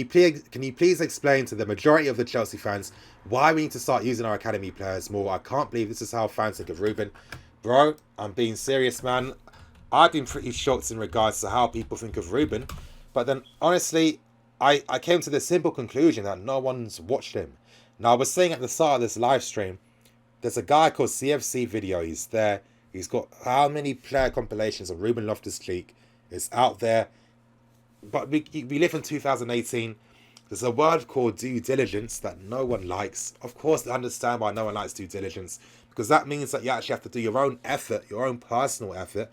you please explain to the majority of the Chelsea fans why we need to start using our academy players more? I can't believe this is how fans think of Ruben. Bro, I'm being serious, man. I've been pretty shocked in regards to how people think of Ruben. But then, honestly, I came to the simple conclusion that no one's watched him. Now, I was saying at the start of this live stream, there's a guy called CFC Video. He's there. He's got how many player compilations of Ruben Loftus-Cheek is out there. But we live in 2018. There's a word called due diligence that no one likes. Of course, I understand why no one likes due diligence, because that means that you actually have to do your own effort, your own personal effort,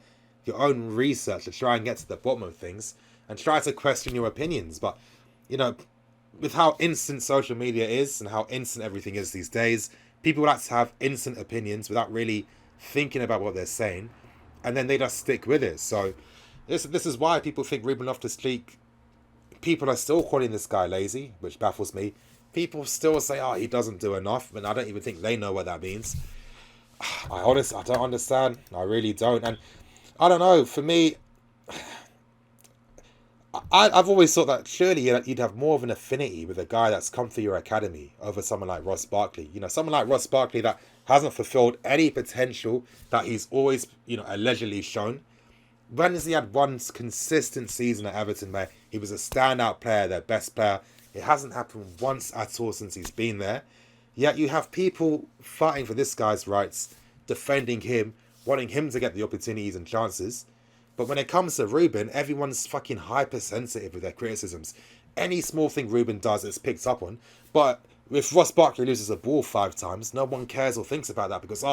your own research to try and get to the bottom of things and try to question your opinions. But, you know, with how instant social media is and how instant everything is these days, people like to have instant opinions without really thinking about what they're saying, and then they just stick with it. So this is why people think Ruben Loftus-Cheek, people are still calling this guy lazy, which baffles me. People still say, oh, he doesn't do enough, and I don't even think they know what that means. I don't understand. I really don't. And I don't know, for me, I've always thought that surely you'd have more of an affinity with a guy that's come through your academy over someone like Ross Barkley. You know, someone like Ross Barkley that hasn't fulfilled any potential that he's always, you know, allegedly shown. When has he had one consistent season at Everton where he was a standout player, their best player? It hasn't happened once at all since he's been there. Yet you have people fighting for this guy's rights, defending him, wanting him to get the opportunities and chances. But when it comes to Ruben, everyone's fucking hypersensitive with their criticisms. Any small thing Ruben does is picked up on. But if Ross Barkley loses a ball 5 times, no one cares or thinks about that because,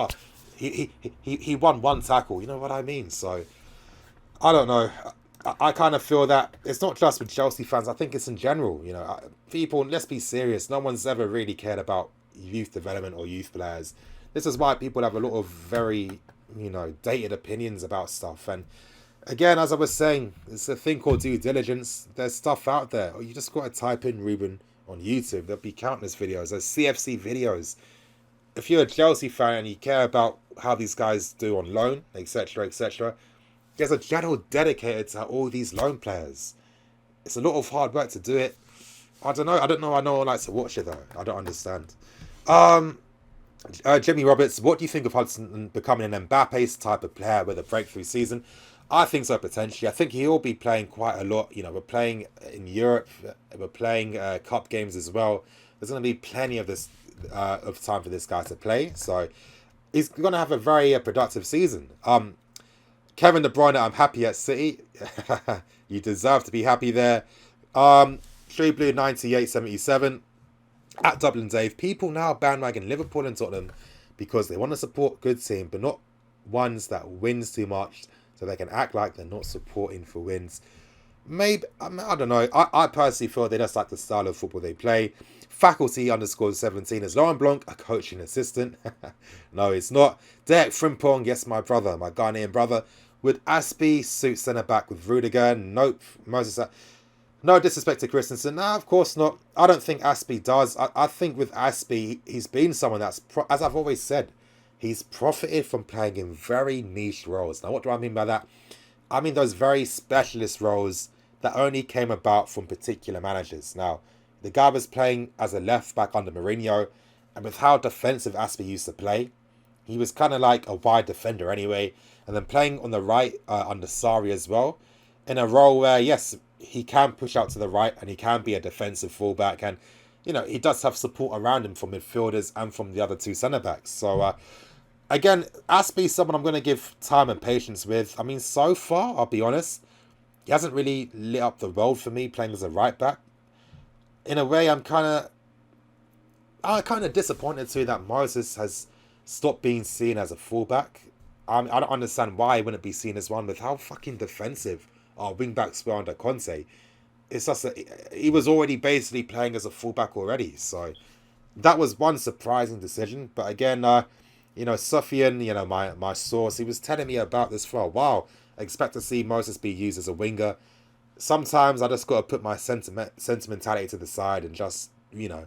he won 1 tackle. You know what I mean? So, I don't know. I kind of feel that it's not just with Chelsea fans. I think it's in general. You know, people, let's be serious. No one's ever really cared about youth development or youth players. This is why people have a lot of very, you know, dated opinions about stuff. And again, as I was saying, it's a thing called due diligence. There's stuff out there. Or you just got to type in Ruben on YouTube. There'll be countless videos. There's CFC videos. If you're a Chelsea fan and you care about how these guys do on loan, etc., etc., there's a channel dedicated to all these loan players. It's a lot of hard work to do it. I don't know. I know one likes to watch it though. I don't understand. Jimmy Roberts, what do you think of Hudson becoming an Mbappe type of player with a breakthrough season? I think so, potentially. I think he'll be playing quite a lot. You know, we're playing in Europe. We're playing cup games as well. There's going to be plenty of this of time for this guy to play. So he's going to have a very productive season. Kevin De Bruyne, I'm happy at City. You deserve to be happy there. True Blue 9877. At Dublin Dave, people now bandwagon Liverpool and Tottenham because they want to support good team, but not ones that wins too much, so they can act like they're not supporting for wins. Maybe, I don't know. I personally feel they just like the style of football they play. Faculty _17 is Laurent Blanc, a coaching assistant. No, it's not. Derek Frimpong, yes, my brother, my Ghanaian brother. Would Aspie suit centre back with Rudiger? Nope. Moses. No disrespect to Christensen. No, of course not. I don't think Aspie does. I think with Aspie, he's been someone that's, as I've always said, he's profited from playing in very niche roles. Now, what do I mean by that? I mean those very specialist roles that only came about from particular managers. Now, the guy was playing as a left back under Mourinho, and with how defensive Aspie used to play, he was kind of like a wide defender anyway. And then playing on the right under Sarri as well, in a role where, yes, he can push out to the right and he can be a defensive fullback. And, you know, he does have support around him from midfielders and from the other 2 centre-backs. So, again, Aspie's someone I'm going to give time and patience with. I mean, so far, I'll be honest, he hasn't really lit up the world for me playing as a right back. In a way, I'm kind of disappointed too that Moses has stopped being seen as a fullback. I don't understand why he wouldn't be seen as one with how fucking defensive our wing-backs were under Conte. It's just that he was already basically playing as a fullback already. So that was one surprising decision. But again, you know, Sufyan, you know, my source, he was telling me about this for a while. I expect to see Moses be used as a winger. Sometimes I just got to put my sentimentality to the side and just, you know,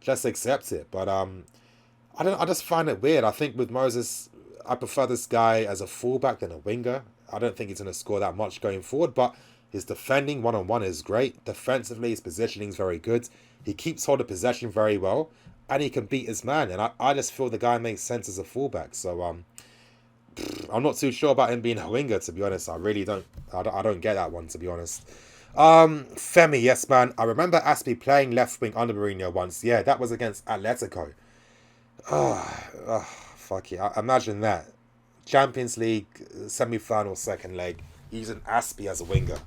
just accept it. But I just find it weird. I think with Moses, I prefer this guy as a fullback than a winger. I don't think he's going to score that much going forward, but His defending one-on-one is great. Defensively, his positioning is very good. He keeps hold of possession very well. And he can beat his man. And I just feel the guy makes sense as a fullback. So I'm not too sure about him being a winger, to be honest. I really don't. I don't get that one, to be honest. Femi, yes, man. I remember Aspie playing left wing under Mourinho once. Yeah, that was against Atletico. Fuck it. Imagine that. Champions League semi-final second leg using Aspie as a winger.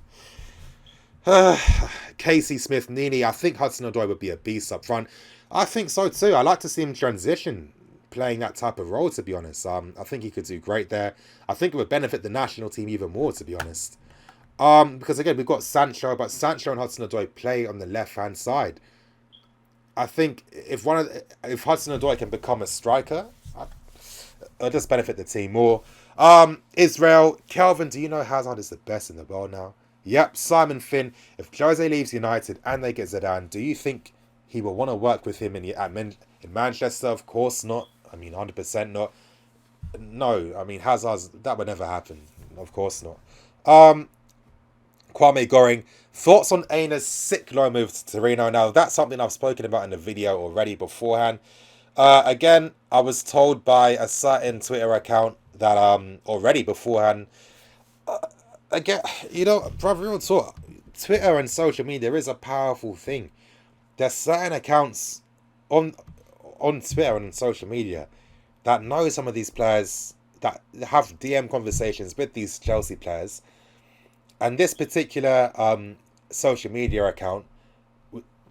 Casey Smith, Nini. I think Hudson-Odoi would be a beast up front. I think so too. I like to see him transition playing that type of role, to be honest. I think he could do great there. I think it would benefit the national team even more, to be honest. Because again, we've got Sancho, but Sancho and Hudson-Odoi play on the left-hand side. I think if Hudson-Odoi can become a striker, it'll just benefit the team more. Israel, Kelvin, do you know Hazard is the best in the world now? Yep, Simon Finn. If Jose leaves United and they get Zidane, do you think he will want to work with him in Manchester? Of course not. I mean, 100% not. No, I mean, Hazard's, that would never happen. Of course not. Kwame Goring, thoughts on Aina's sick low move to Torino? Now, that's something I've spoken about in the video already beforehand. Again, I was told by a certain Twitter account that already beforehand. Again, you know, brother, real talk, Twitter and social media is a powerful thing. There's certain accounts on Twitter and on social media that know some of these players, that have DM conversations with these Chelsea players. And this particular social media account,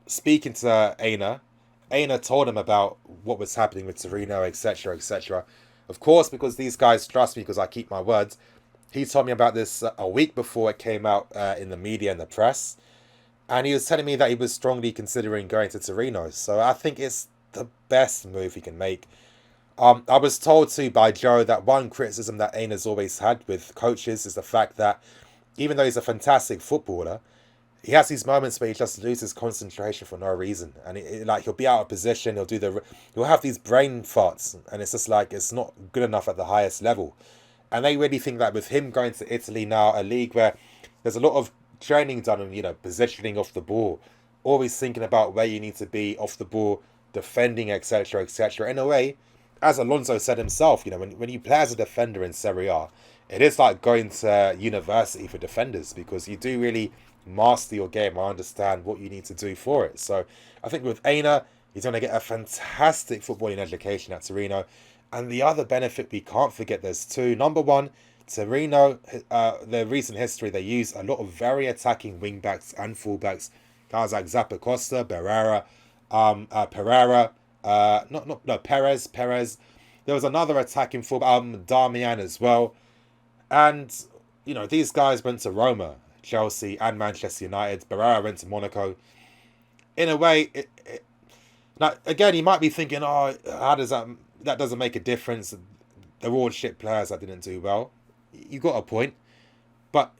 speaking to Aina told him about what was happening with Torino, etc., etc. Of course, because these guys trust me because I keep my words, he told me about this a week before it came out in the media and the press. And he was telling me that he was strongly considering going to Torino. So I think it's the best move he can make. I was told too by Joe that one criticism that Aina's always had with coaches is the fact that even though he's a fantastic footballer, he has these moments where he just loses concentration for no reason, and like he'll be out of position. He'll have these brain farts, and it's just like it's not good enough at the highest level. And they really think that with him going to Italy now, a league where there's a lot of training done on, you know, positioning off the ball, always thinking about where you need to be off the ball, defending, etc., etc. In a way, as Alonso said himself, you know, when you play as a defender in Serie A, it is like going to university for defenders because you do really master your game. I understand what you need to do for it. So I think with Aina, he's going to get a fantastic footballing education at Torino. And the other benefit we can't forget, there's two. Number one, Torino, their recent history, they use a lot of very attacking wing-backs and full-backs. Guys like Zappacosta, Pereira, Perez. There was another attacking full-back, Darmian as well. And, you know, these guys went to Roma, Chelsea and Manchester United. Pereira went to Monaco. In a way, now, again, you might be thinking, oh, how does that doesn't make a difference. They're all shit players that didn't do well. You got a point. But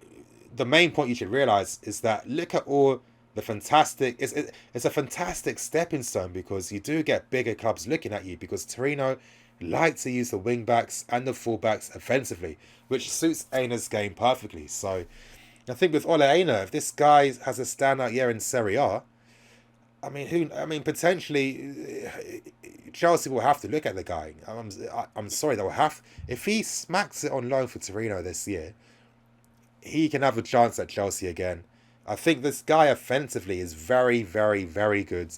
the main point you should realise is that look at all the fantastic... It's a fantastic stepping stone because you do get bigger clubs looking at you because Torino like to use the wing-backs and the full-backs offensively, which suits Aina's game perfectly. So I think with Ole Aina, if this guy has a standout year in Serie A, I mean, potentially Chelsea will have to look at the guy. I'm sorry, they'll have. If he smacks it on loan for Torino this year, he can have a chance at Chelsea again. I think this guy offensively is very, very, very good.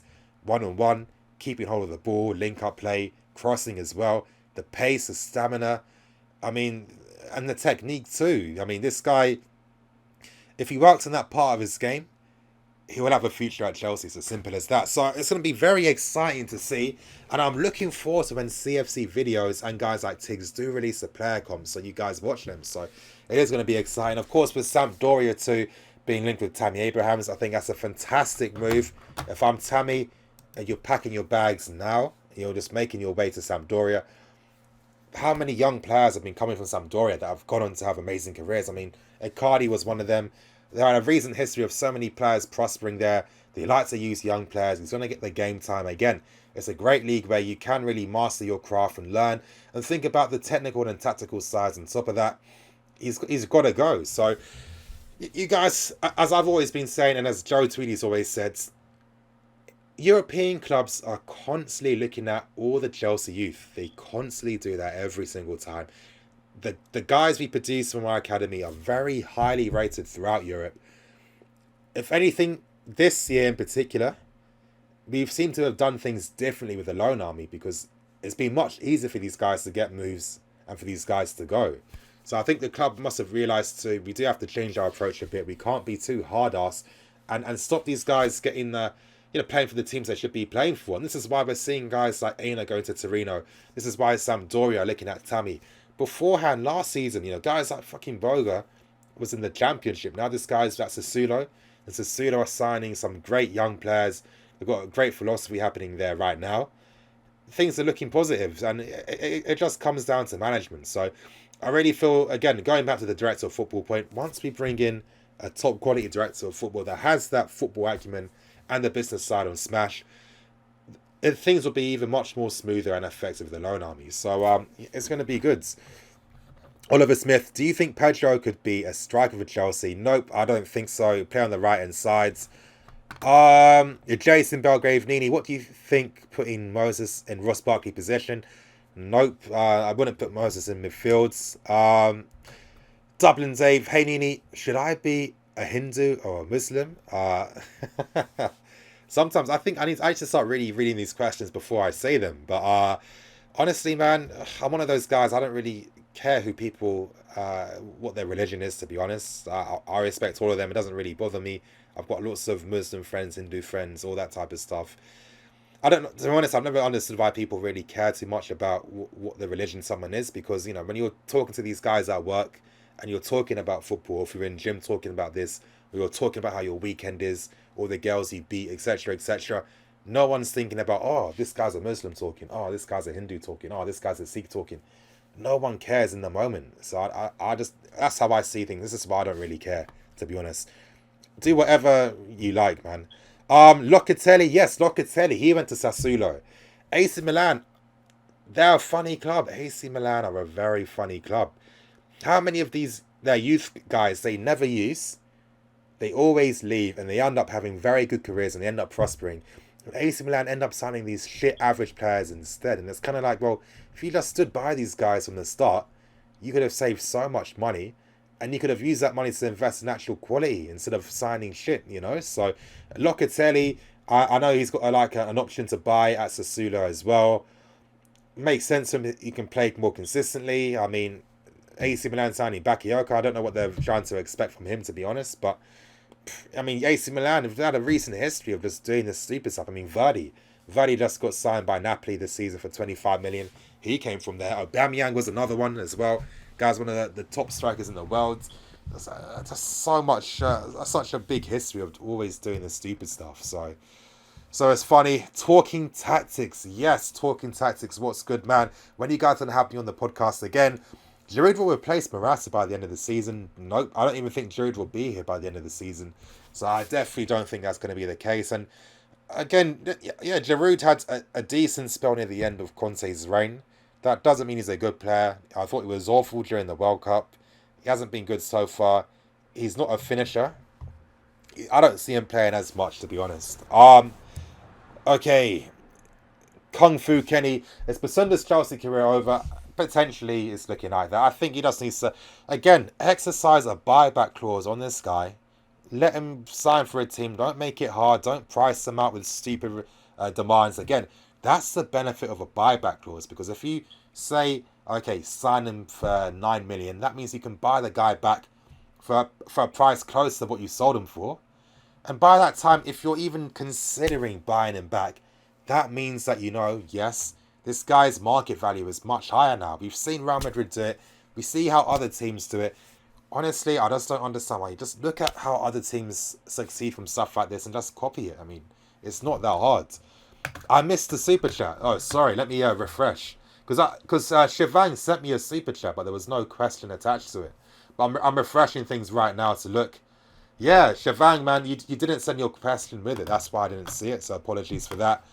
One-on-one, keeping hold of the ball, link-up play, crossing as well. The pace, the stamina. I mean, and the technique too. I mean, this guy, if he works on that part of his game, he will have a future at Chelsea. It's as simple as that. So it's going to be very exciting to see. And I'm looking forward to when CFC videos and guys like Tiggs do release the player comps so you guys watch them. So it is going to be exciting. Of course, with Sampdoria too being linked with Tammy Abrahams, I think that's a fantastic move. If I'm Tammy and you're packing your bags now, you're just making your way to Sampdoria. How many young players have been coming from Sampdoria that have gone on to have amazing careers? I mean, Icardi was one of them. There are a recent history of so many players prospering there. They like to use young players. He's going to get the game time again. It's a great league where you can really master your craft and learn and think about the technical and tactical sides. On top of that, he's got to go. So, You guys, as I've always been saying, and as Joe Tweedy's always said, European clubs are constantly looking at all the Chelsea youth. They constantly do that every single time. The guys we produce from our academy are very highly rated throughout Europe. If anything, this year in particular, we've seemed to have done things differently with the loan army because it's been much easier for these guys to get moves and for these guys to go. So I think the club must have realised too, we do have to change our approach a bit. We can't be too hard-ass and stop these guys getting playing for the teams they should be playing for. And this is why we're seeing guys like Aina going to Torino. This is why Sampdoria are looking at Tammy. Beforehand, last season, guys like fucking Boga was in the championship. Now this guy's at Sassuolo. And Sassuolo are signing some great young players. They've got a great philosophy happening there right now. Things are looking positive, and it just comes down to management. So I really feel, again, going back to the director of football point, once we bring in a top quality director of football that has that football acumen and the business side on smash, things will be even much more smoother and effective with the loan army. So it's going to be good. Oliver Smith, do you think Pedro could be a striker for Chelsea? Nope, I don't think so. Play on the right hand sides. Jason Belgrave, Nini, what do you think putting Moses in Ross Barkley position? Nope, I wouldn't put Moses in midfields. Dublin Dave, hey Nini, should I be a Hindu or a Muslim? Sometimes I think I need to start really reading these questions before I say them. But honestly, man, I'm one of those guys. I don't really care who people, what their religion is, to be honest. I respect all of them. It doesn't really bother me. I've got lots of Muslim friends, Hindu friends, all that type of stuff. I don't, to be honest, I've never understood why people really care too much about what the religion someone is, because, when you're talking to these guys at work and you're talking about football, if you're in gym talking about this, or you're talking about how your weekend is, or the girls you beat, etc., etc., no one's thinking about, oh, this guy's a Muslim talking, oh, this guy's a Hindu talking, oh, this guy's a Sikh talking. No one cares in the moment. So I just, that's how I see things. This is why I don't really care, to be honest. Do whatever you like, man. Locatelli, yes, Locatelli. He went to Sassuolo. AC Milan, they're a funny club. AC Milan are a very funny club. How many of their youth guys they never use? They always leave and they end up having very good careers and they end up prospering. And AC Milan end up signing these shit average players instead. And it's kind of like, well, if you just stood by these guys from the start, you could have saved so much money. And you could have used that money to invest in actual quality instead of signing shit, So Locatelli, I know he's got an option to buy at Sassuolo as well. Makes sense to him. He can play more consistently. I mean, AC Milan signing Bakayoko, I don't know what they're trying to expect from him, to be honest. But, I mean, AC Milan have had a recent history of just doing this stupid stuff. I mean, Verdi just got signed by Napoli this season for 25 million. He came from there. Aubameyang was another one as well. Guy's one of the top strikers in the world. There's so much, such a big history of always doing this stupid stuff. So it's funny. Talking tactics. Yes, talking tactics. What's good, man? When you guys going to have me on the podcast again? Giroud will replace Morata by the end of the season. Nope, I don't even think Giroud will be here by the end of the season. So I definitely don't think that's going to be the case. And again, yeah, Giroud had a decent spell near the end of Conte's reign. That doesn't mean he's a good player. I thought he was awful during the World Cup. He hasn't been good so far. He's not a finisher. I don't see him playing as much, to be honest. Okay. Kung Fu Kenny. Is Basunda's Chelsea career over? Potentially, it's looking like that. I think he just needs to, again, exercise a buyback clause on this guy. Let him sign for a team. Don't make it hard. Don't price them out with stupid demands. Again, that's the benefit of a buyback clause, because if you say, okay, sign him for 9 million, that means you can buy the guy back for a price close to what you sold him for. And by that time, if you're even considering buying him back, that means that, yes, this guy's market value is much higher now. We've seen Real Madrid do it. We see how other teams do it. Honestly, I just don't understand why. You just look at how other teams succeed from stuff like this and just copy it. I mean, it's not that hard. I missed the super chat. Oh, sorry. Let me refresh. Because Shivang sent me a super chat, but there was no question attached to it. But I'm refreshing things right now to look. Yeah, Shivang, man, you didn't send your question with it. That's why I didn't see it. So apologies for that.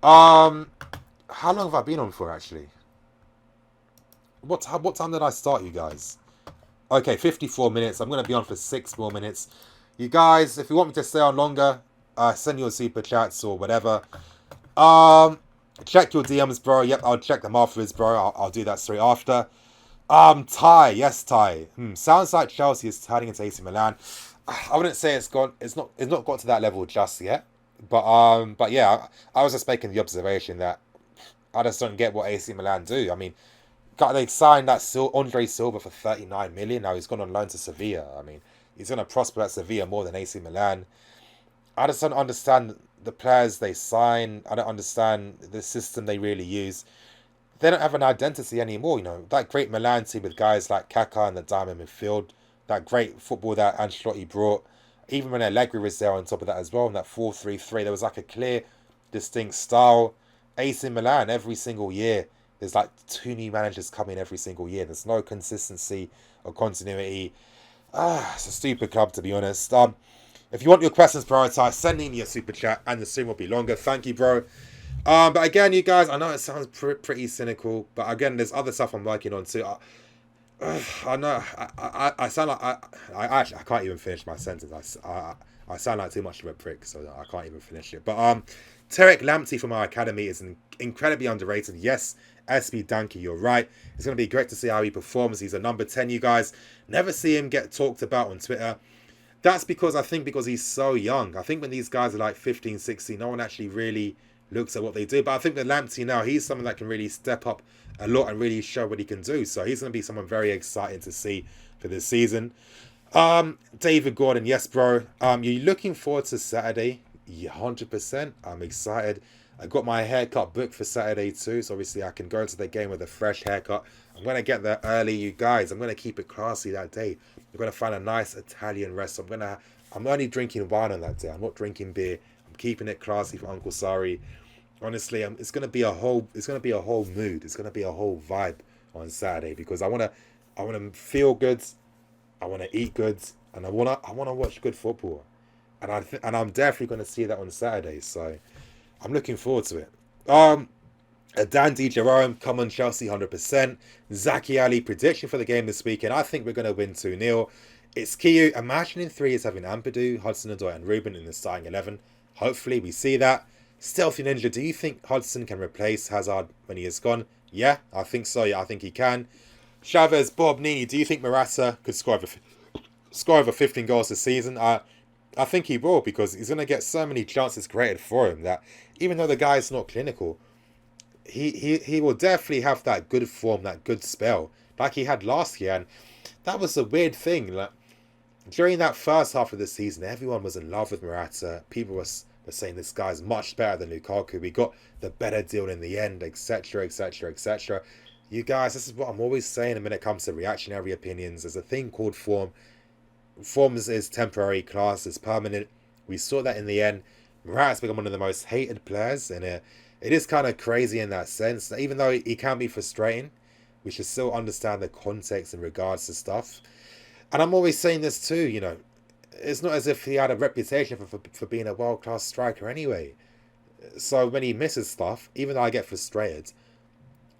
How long have I been on for, actually? What time did I start, you guys? Okay, 54 minutes. I'm going to be on for 6 more minutes. You guys, if you want me to stay on longer, send your super chats or whatever. Check your DMs, bro. Yep, I'll check them afterwards, bro. I'll do that straight after. Ty. Yes, Ty. Sounds like Chelsea is turning into AC Milan. I wouldn't say it's gone. It's not got to that level just yet. But yeah, I was just making the observation that I just don't get what AC Milan do. I mean, they signed that Andre Silva for 39 million. Now he's gone on loan to Sevilla. I mean, he's going to prosper at Sevilla more than AC Milan. I just don't understand the players they sign. I don't understand the system they really use. They don't have an identity anymore. You know, that great Milan team with guys like Kaká and the diamond midfield, that great football that Ancelotti brought. Even when Allegri was there on top of that as well, in that 4-3-3, there was like a clear, distinct style. AC Milan, every single year, there's like 2 new managers coming every single year. There's no consistency or continuity. It's a stupid club, to be honest. If you want your questions prioritized, send in your super chat and the stream will be longer. Thank you, bro. But again, you guys, I know it sounds pretty cynical, but again, there's other stuff I'm working on too. I know I sound like I actually I can't even finish my sentence. I sound like too much of a prick, so I can't even finish it. But Tarek Lamptey from our academy is incredibly underrated. Yes, SB Danke, you're right. It's going to be great to see how he performs. He's a number 10, you guys. Never see him get talked about on Twitter. That's because he's so young. I think when these guys are like 15, 16, no one actually really looks at what they do. But I think that Lamptey now, he's someone that can really step up a lot and really show what he can do. So he's going to be someone very exciting to see for this season. David Gordon, yes, bro. You looking forward to Saturday? Yeah, 100%. I'm excited. I got my haircut booked for Saturday too, so obviously I can go into the game with a fresh haircut. I'm going to get there early, you guys. I'm going to keep it classy that day. I'm going to find a nice Italian restaurant. I'm only drinking wine on that day. I'm not drinking beer. I'm keeping it classy for Uncle Sari. Honestly, it's going to be a whole mood. It's going to be a whole vibe on Saturday because I want to feel good. I want to eat good, and I want to watch good football. And I'm definitely going to see that on Saturday. So I'm looking forward to it. Dandy Jerome, come on Chelsea 100%. Zaki Ali, prediction for the game this weekend. I think we're going to win 2-0. It's Kiyu. Imagine in 3 years having Ampadu, Hudson-Odoi and Ruben in the starting 11. Hopefully we see that. Stealthy Ninja, do you think Hudson can replace Hazard when he is gone? Yeah, I think so. Yeah, I think he can. Chavez, Bob, Nini, do you think Morata could score over 15 goals this season? I think he will because he's going to get so many chances created for him that even though the guy's not clinical, he will definitely have that good form, that good spell like he had last year. And that was a weird thing. Like, during that first half of the season, everyone was in love with Morata. People were saying this guy's much better than Lukaku. We got the better deal in the end, etc., etc., etc. You guys, this is what I'm always saying when it comes to reactionary opinions. There's a thing called form. Form is temporary, class is permanent. We saw that in the end. Morata's become one of the most hated players, and it is kind of crazy in that sense. Even though he can be frustrating, we should still understand the context in regards to stuff. And I'm always saying this too, you know, it's not as if he had a reputation for being a world-class striker anyway. So when he misses stuff, even though I get frustrated,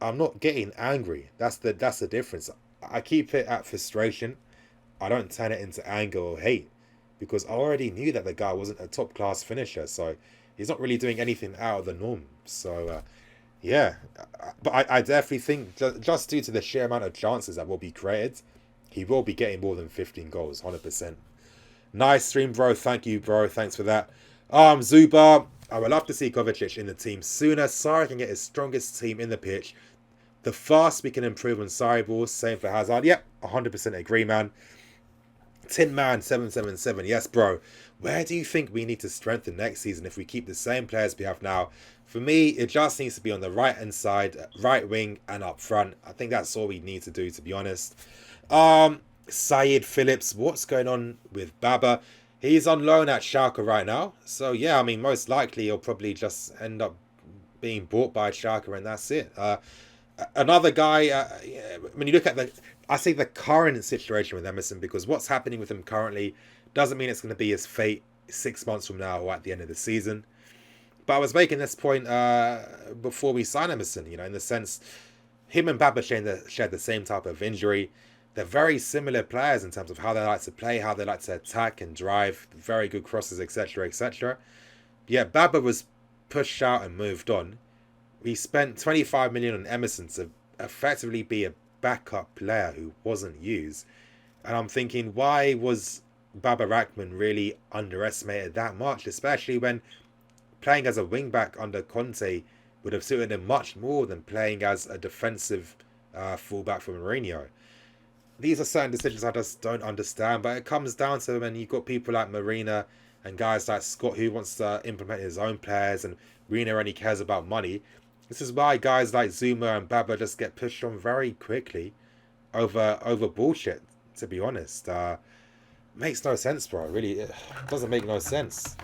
I'm not getting angry. That's the difference. I keep it at frustration. I don't turn it into anger or hate because I already knew that the guy wasn't a top-class finisher. So he's not really doing anything out of the norm. So, yeah. But I definitely think just due to the sheer amount of chances that will be created, he will be getting more than 15 goals, 100%. Nice stream, bro. Thank you, bro. Thanks for that. Zuba, I would love to see Kovacic in the team sooner. Sarri can get his strongest team in the pitch. The fast we can improve on Sarri balls. Same for Hazard. Yep, 100% agree, man. Tin Man 777. Yes, bro. Where do you think we need to strengthen next season if we keep the same players we have now? For me, it just needs to be on the right-hand side, right wing and up front. I think that's all we need to do, to be honest. Syed Phillips, what's going on with Baba? He's on loan at Schalke right now. So, yeah, I mean, most likely he'll probably just end up being bought by Schalke and that's it. Another guy, when you look at the current situation with Emerson, because what's happening with him currently doesn't mean it's going to be his fate 6 months from now or at the end of the season. But I was making this point before we sign Emerson, you know, in the sense, him and Baba shared the same type of injury. they're very similar players in terms of how they like to play, how they like to attack and drive, very good crosses, etc., etc. Yeah, Baba was pushed out and moved on. We spent 25 million on Emerson to effectively be a backup player who wasn't used. And I'm thinking, why was Baba Rahman really underestimated that much, especially when playing as a wing back under Conte would have suited him much more than playing as a defensive fullback for Mourinho. These are certain decisions I just don't understand, but it comes down to when you've got people like Marina and guys like Scott who wants to implement his own players, and Marina only cares about money. This is why guys like Zuma and Baba just get pushed on very quickly over bullshit. To be honest, makes no sense, bro. Really, it doesn't make no sense.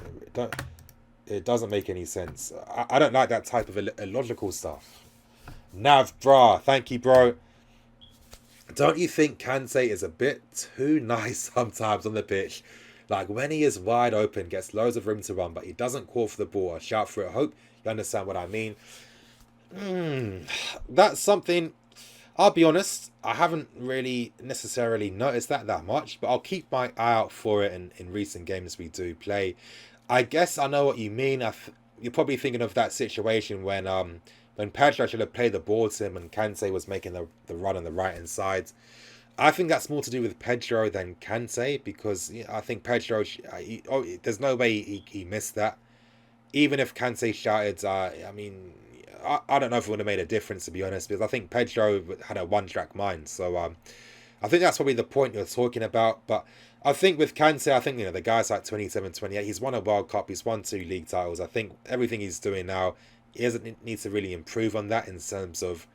It doesn't make any sense. I don't like that type of illogical stuff. Nav, brah, thank you, bro. Don't you think Kante is a bit too nice sometimes on the pitch? Like when he is wide open, gets loads of room to run, but he doesn't call for the ball or shout for it. I hope you understand what I mean. That's something, I'll be honest, I haven't really necessarily noticed that much, but I'll keep my eye out for it in recent games we do play. I guess I know what you mean. You're probably thinking of that situation when Pedro should have played the ball to him and Kante was making the run on the right hand side. I think that's more to do with Pedro than Kante, because I think Pedro, there's no way he missed that. Even if Kante shouted, I mean, I don't know if it would have made a difference, to be honest, because I think Pedro had a one-track mind. So I think that's probably the point you're talking about. But I think with Kante, I think, the guy's like 27, 28. He's won a World Cup. He's won 2 league titles. I think everything he's doing now, he doesn't need to really improve on that in terms of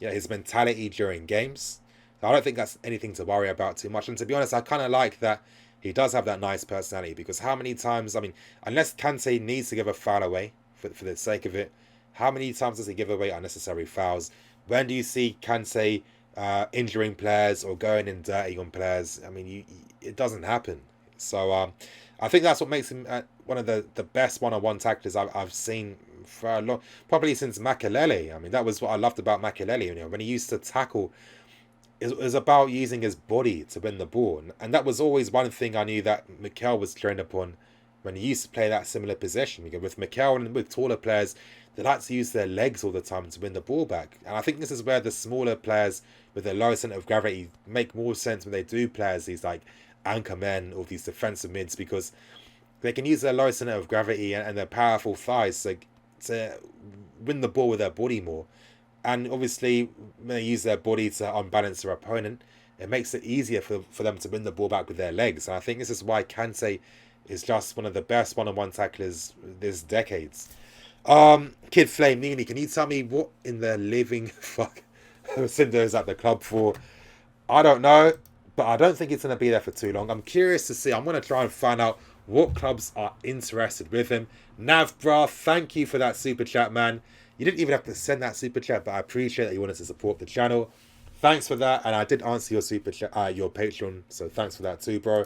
his mentality during games. I don't think that's anything to worry about too much. And to be honest, I kind of like that he does have that nice personality, because how many times, I mean, unless Kante needs to give a foul away for the sake of it, how many times does he give away unnecessary fouls? When do you see Kante injuring players or going in dirty on players? I mean, it doesn't happen. So I think that's what makes him one of the best one-on-one tacklers I've seen for a long, probably since Makelele. I mean, that was what I loved about Makelele. When he used to tackle, it was about using his body to win the ball. And that was always one thing I knew that Mikel was trained upon when he used to play that similar position. Because with Mikel and with taller players, they like to use their legs all the time to win the ball back. And I think this is where the smaller players with their lower centre of gravity make more sense when they do play as these like anchor men or these defensive mids, because they can use their lower centre of gravity and their powerful thighs to win the ball with their body more. And obviously, when they use their body to unbalance their opponent, it makes it easier for them to win the ball back with their legs. And I think this is why Kante is just one of the best one-on-one tacklers this decades. Kid Flame Nini, can you tell me what in the living fuck Cinder's at the club for? I don't know, but I don't think it's going to be there for too long. I'm curious to see. I'm going to try and find out what clubs are interested with him. Nav, bruh, thank you for that super chat, man. You didn't even have to send that super chat, but I appreciate that you wanted to support the channel. Thanks for that, and I did answer your super chat, your Patreon, so thanks for that too, bro.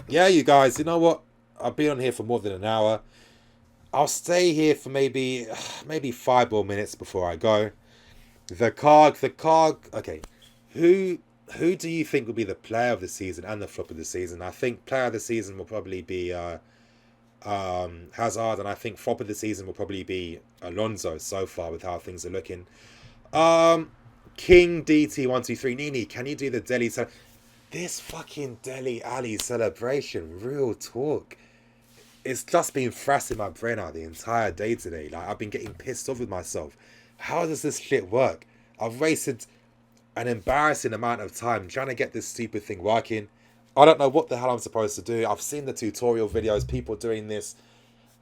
Yeah, you guys, you know what? I've been on here for more than an hour. I'll stay here for maybe 5 more minutes before I go. The card. Okay, who do you think will be the player of the season and the flop of the season? I think player of the season will probably be Hazard, and I think flop of the season will probably be Alonso so far with how things are looking. King DT123 Nini, can you do the Delhi? This fucking Delhi Ali celebration, real talk. It's just been thrust in my brain out the entire day today. Like, I've been getting pissed off with myself. How does this shit work? I've wasted an embarrassing amount of time trying to get this stupid thing working. I don't know what the hell I'm supposed to do. I've seen the tutorial videos, people doing this.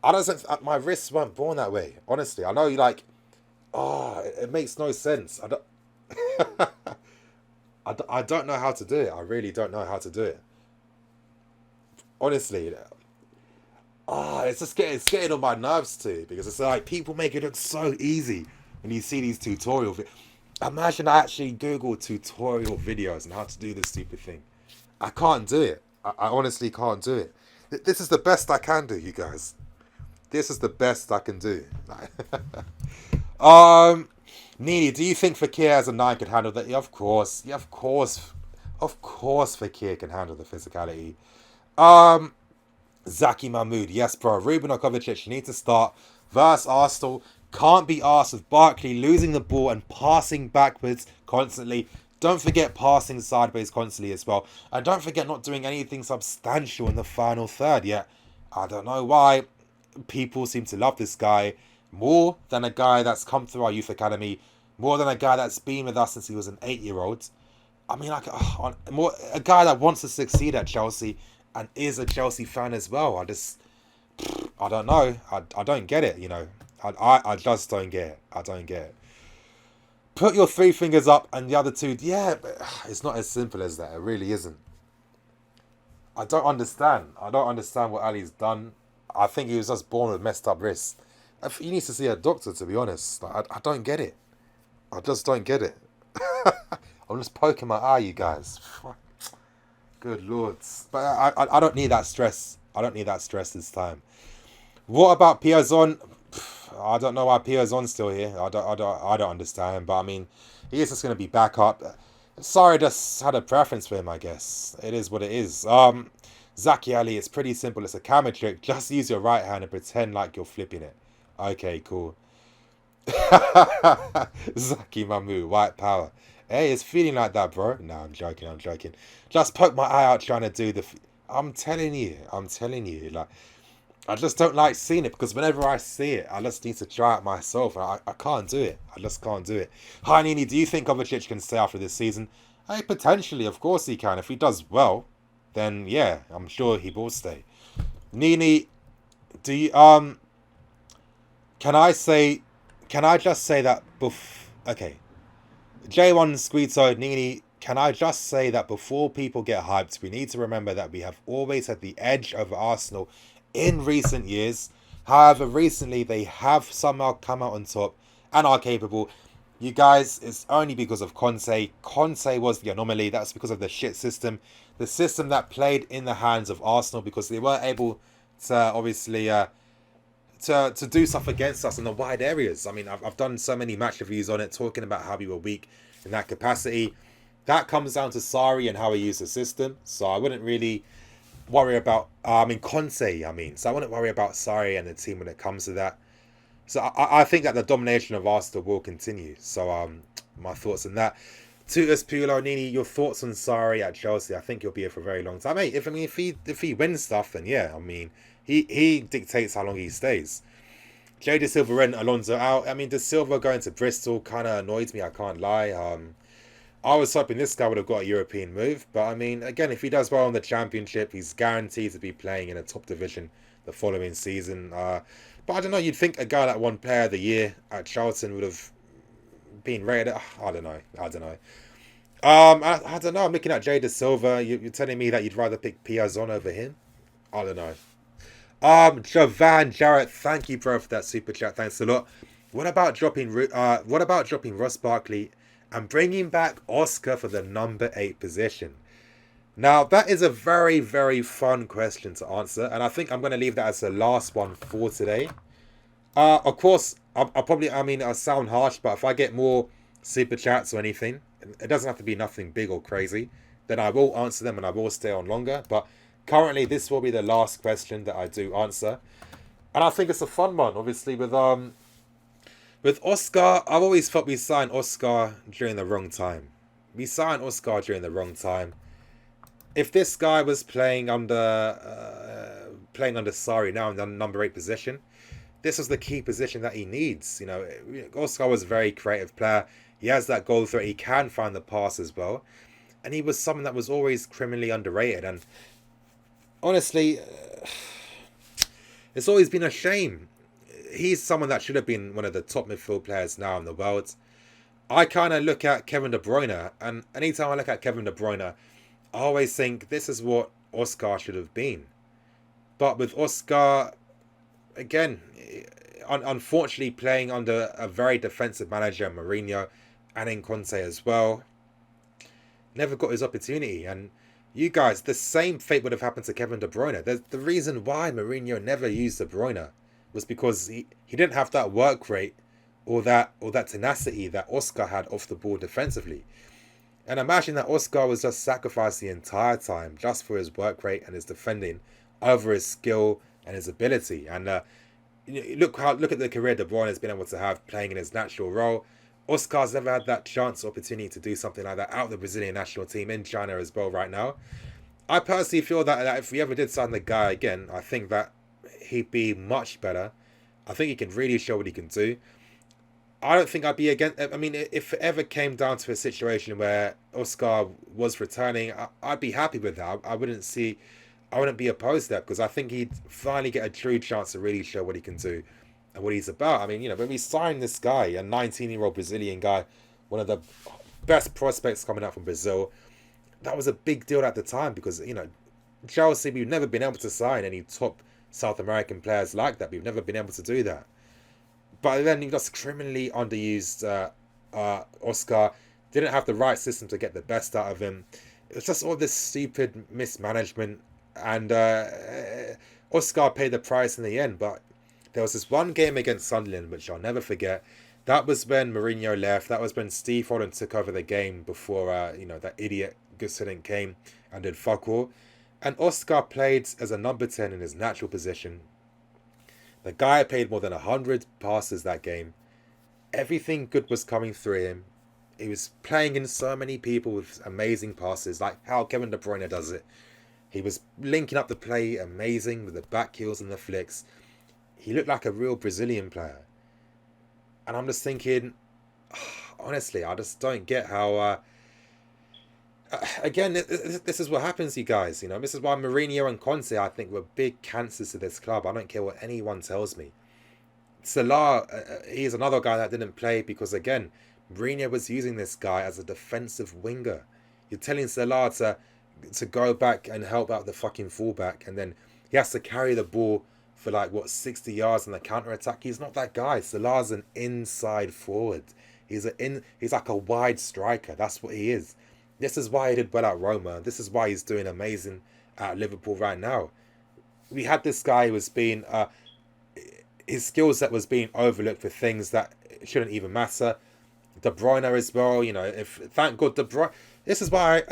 I don't think my wrists weren't born that way. Honestly, I know it makes no sense. I don't know how to do it. I really don't know how to do it. Honestly, it's getting on my nerves too, because it's like people make it look so easy when you see these tutorial videos. Imagine I actually Google tutorial videos and how to do this stupid thing. I can't do it. I honestly can't do it. This is the best I can do, you guys. This is the best I can do. Nini, do you think Fekir as a 9 could handle that? Yeah, of course. Yeah, of course. Of course Fekir can handle the physicality. Zaki Mahmood, yes, bro. Ruben Loftus-Cheek, you need to start. Versus Arsenal, can't be asked with Barkley losing the ball and passing backwards constantly. Don't forget passing sideways constantly as well. And don't forget not doing anything substantial in the final third yet. I don't know why people seem to love this guy more than a guy that's come through our youth academy, more than a guy that's been with us since he was an 8-year-old. I mean, like, more a guy that wants to succeed at Chelsea and is a Chelsea fan as well. I don't know. I don't get it, you know. I just don't get it. I don't get it. Put your 3 fingers up and the other 2, yeah, but it's not as simple as that. It really isn't. I don't understand. I don't understand what Ali's done. I think he was just born with messed up wrists. He needs to see a doctor, to be honest. Like, I don't get it. I just don't get it. I'm just poking my eye, you guys. Good lords. But I don't need that stress. I don't need that stress this time. What about Piazon? I don't know why Piazon's still here. I don't understand. But I mean, he is just going to be back up. Sorry, just had a preference for him, I guess. It is what it is. Zaki Ali, it's pretty simple. It's a camera trick. Just use your right hand and pretend like you're flipping it. Okay, cool. Zaki Mamu, white power. Hey, it's feeling like that, bro. No, I'm joking. Just poke my eye out trying to do the... I'm telling you. Like, I just don't like seeing it because whenever I see it, I just need to try it myself. I can't do it. I just can't do it. Hi, Nini, do you think Kovacic can stay after this season? Hey, potentially, of course he can. If he does well, then yeah, I'm sure he will stay. Nini, do you... Can I just say that okay. J1 Squeeto, Nini, can I just say that before people get hyped, we need to remember that we have always had the edge over Arsenal in recent years. However, recently they have somehow come out on top and are capable. You guys, it's only because of Conte. Conte was the anomaly. That's because of the shit system. The system that played in the hands of Arsenal because they weren't able to obviously... To do stuff against us in the wide areas. I mean, I've done so many match reviews on it, talking about how we were weak in that capacity. That comes down to Sarri and how he used the system. So I wouldn't really worry about... Conte, So I wouldn't worry about Sarri and the team when it comes to that. So I think that the domination of Arsenal will continue. So my thoughts on that. Tutus Pulo, Nini, your thoughts on Sarri at Chelsea? I think he'll be here for a very long time. Hey, if he wins stuff, then yeah, I mean... He dictates how long he stays. Jay De Silva in, Alonso out. I mean, De Silva going to Bristol kind of annoys me, I can't lie. I was hoping this guy would have got a European move. But, I mean, again, if he does well in the Championship, he's guaranteed to be playing in a top division the following season. But I don't know, you'd think a guy that won Player of the Year at Charlton would have been rated. I don't know. I don't know, I'm looking at Jay De Silva. You're telling me that you'd rather pick Piazon over him? I don't know. Javan Jarrett, thank you, bro, for that super chat. Thanks a lot. What about dropping Ross Barkley and bringing back Oscar for the number 8 position? Now, that is a very, very fun question to answer, and I think I'm going to leave that as the last one for today. Of course, I'll sound harsh, but if I get more super chats or anything, it doesn't have to be nothing big or crazy, then I will answer them and I will stay on longer. But currently, this will be the last question that I do answer. And I think it's a fun one, obviously, with Oscar. I've always thought we signed Oscar during the wrong time. If this guy was playing under Sarri now in the number 8 position, this was the key position that he needs. You know, Oscar was a very creative player. He has that goal threat. He can find the pass as well. And he was someone that was always criminally underrated. And honestly, it's always been a shame. He's someone that should have been one of the top midfield players now in the world. I kind of look at Kevin De Bruyne, and anytime I look at Kevin De Bruyne, I always think this is what Oscar should have been. But with Oscar, again, unfortunately playing under a very defensive manager, Mourinho, and in Conte as well, never got his opportunity. And you guys, the same fate would have happened to Kevin De Bruyne. The reason why Mourinho never used De Bruyne was because he didn't have that work rate or that tenacity that Oscar had off the ball defensively. And imagine that Oscar was just sacrificed the entire time just for his work rate and his defending over his skill and his ability. And look at the career De Bruyne has been able to have playing in his natural role. Oscar's never had that chance or opportunity to do something like that out of the Brazilian national team in China as well right now. I personally feel that if we ever did sign the guy again, I think that he'd be much better. I think he can really show what he can do. I don't think I'd be against. I mean, if it ever came down to a situation where Oscar was returning, I'd be happy with that. I wouldn't be opposed to that because I think he'd finally get a true chance to really show what he can do and what he's about. I mean, when we signed this guy, a 19-year-old Brazilian guy, one of the best prospects coming out from Brazil, that was a big deal at the time because, Chelsea, we've never been able to sign any top South American players like that. We've never been able to do that. But then he just criminally underused Oscar. Didn't have the right system to get the best out of him. It was just all this stupid mismanagement. And Oscar paid the price in the end. But there was this one game against Sunderland, which I'll never forget. That was when Mourinho left. That was when Steve Holland took over the game before, that idiot Gusselin came and did fuck all. And Oscar played as a number 10 in his natural position. The guy played more than 100 passes that game. Everything good was coming through him. He was playing in so many people with amazing passes, like how Kevin De Bruyne does it. He was linking up the play amazing with the back heels and the flicks. He looked like a real Brazilian player. And I'm just thinking, honestly, I just don't get how... again, this is what happens, you guys. This is why Mourinho and Conte, I think, were big cancers to this club. I don't care what anyone tells me. Salah, he's another guy that didn't play because, again, Mourinho was using this guy as a defensive winger. You're telling Salah to go back and help out the fucking fullback, and then he has to carry the ball for 60 yards on the counter attack. He's not that guy. Salah's an inside forward. He's like a wide striker. That's what he is. This is why he did well at Roma. This is why he's doing amazing at Liverpool right now. We had this guy who was being his skill set was being overlooked for things that shouldn't even matter. De Bruyne as well. Thank God De Bruyne. This is why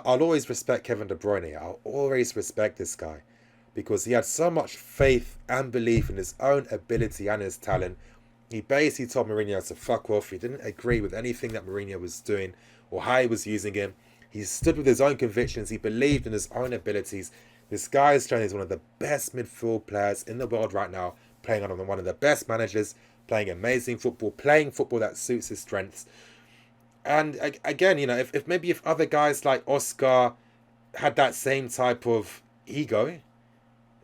I'll always respect Kevin De Bruyne. I'll always respect this guy because he had so much faith and belief in his own ability and his talent. He basically told Mourinho to fuck off. He didn't agree with anything that Mourinho was doing or how he was using him. He stood with his own convictions. He believed in his own abilities. This guy is showing he's one of the best midfield players in the world right now, playing under one of the best managers, playing amazing football, playing football that suits his strengths. And again, if other guys like Oscar had that same type of ego,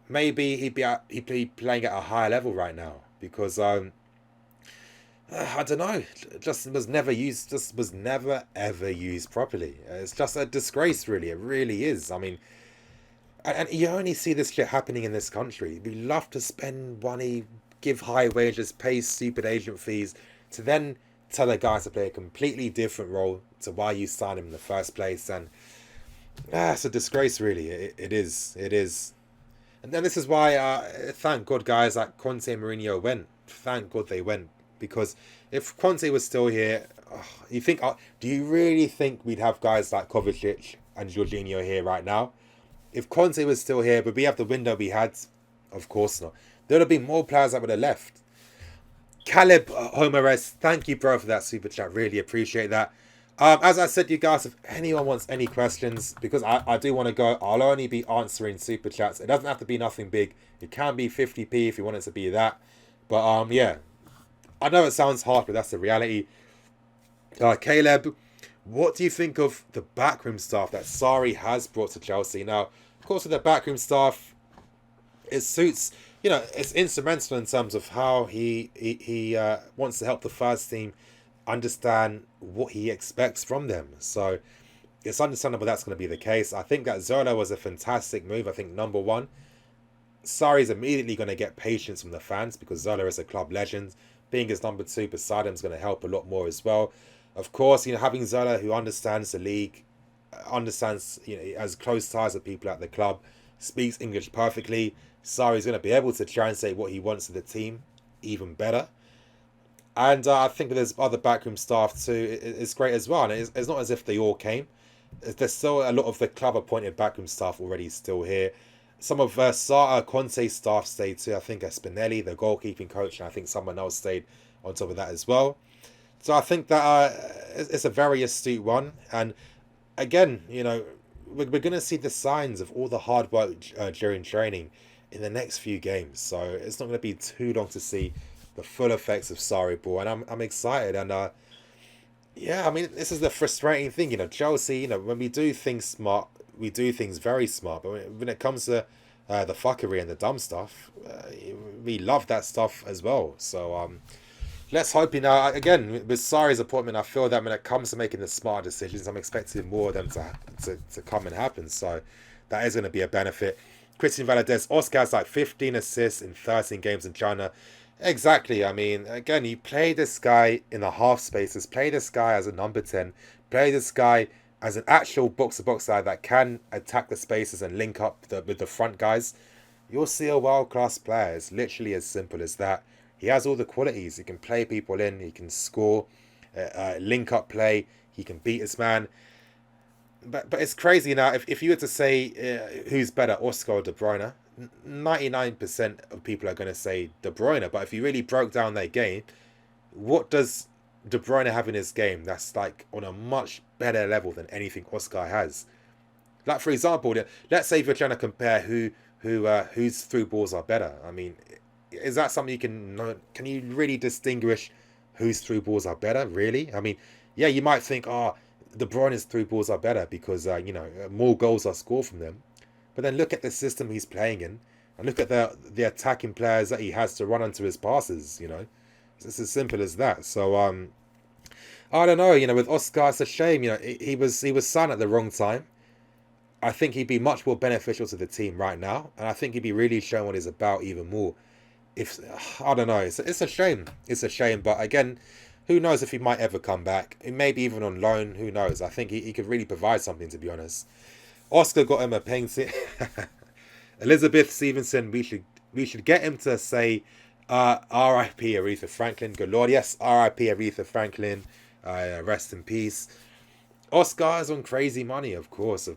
maybe he'd be playing at a higher level right now because I don't know. Just was never used. Just was never ever used properly. It's just a disgrace, really. It really is. I mean, and you only see this shit happening in this country. We love to spend money, give high wages, pay stupid agent fees, to then tell a guy to play a completely different role to why you signed him in the first place. And it's a disgrace, really. It is. It is. And then this is why, thank God, guys, like Conte and Mourinho went. Thank God they went. Because if Conte was still here, do you really think we'd have guys like Kovacic and Jorginho here right now? If Conte was still here, would we have the window we had? Of course not. There would have been more players that would have left. Caleb Homeres, thank you, bro, for that super chat. Really appreciate that. As I said, you guys, if anyone wants any questions, because I do want to go, I'll only be answering super chats. It doesn't have to be nothing big. It can be 50p if you want it to be that. But yeah. I know it sounds hard, but that's the reality. Caleb, what do you think of the backroom staff that Sarri has brought to Chelsea? Now, of course, with the backroom staff, it suits, it's instrumental in terms of how he wants to help the first team understand what he expects from them. So it's understandable that's going to be the case. I think that Zola was a fantastic move. I think, number one, Sarri's immediately going to get patience from the fans because Zola is a club legend. Being his number two beside him is going to help a lot more as well. Of course, having Zola who understands the league, understands, has close ties with people at the club, speaks English perfectly. Sarri's going to be able to translate what he wants to the team even better. And I think there's other backroom staff too. It's great as well. And it's not as if they all came. There's still a lot of the club appointed backroom staff already still here. Some of Conte's staff stayed too. I think Spinelli, the goalkeeping coach, and I think someone else stayed on top of that as well. So I think that it's a very astute one. And again, we're going to see the signs of all the hard work during training in the next few games. So it's not going to be too long to see the full effects of Sarri ball. And I'm excited. And yeah, I mean, this is the frustrating thing. Chelsea, when we do things smart, we do things very smart. But when it comes to the fuckery and the dumb stuff, we love that stuff as well. So let's hope, again, with Sarri's appointment, I feel that when it comes to making the smart decisions, I'm expecting more of them to come and happen. So that is going to be a benefit. Christian Valadez, Oscar has like 15 assists in 13 games in China. Exactly. I mean, again, you play this guy in the half spaces, play this guy as a number 10, play this guy as an actual box-to-box guy that can attack the spaces and link up with the front guys. You'll see a world-class player. It's literally as simple as that. He has all the qualities. He can play people in. He can score, link up play. He can beat his man. But it's crazy now. If you were to say who's better, Oscar or De Bruyne, 99% of people are going to say De Bruyne. But if you really broke down their game, what does De Bruyne have in his game that's like on a much better level than anything Oscar has? Like, for example, let's say if you're trying to compare whose through balls are better. I mean, is that something you can you really distinguish whose through balls are better? Really? I mean, yeah, you might think, De Bruyne's through balls are better because more goals are scored from them. But then look at the system he's playing in, and look at the attacking players that he has to run onto his passes. It's as simple as that. So I don't know. With Oscar, it's a shame. He was signed at the wrong time. I think he'd be much more beneficial to the team right now, and I think he'd be really showing what he's about even more. If I don't know, it's a shame. It's a shame, but again, who knows if he might ever come back? Maybe even on loan. Who knows? I think he could really provide something, to be honest. Oscar got him a painting. Elizabeth Stevenson, we should get him to say R.I.P. Aretha Franklin. Good Lord, yes, R.I.P. Aretha Franklin. Rest in peace. Oscar is on crazy money, of course.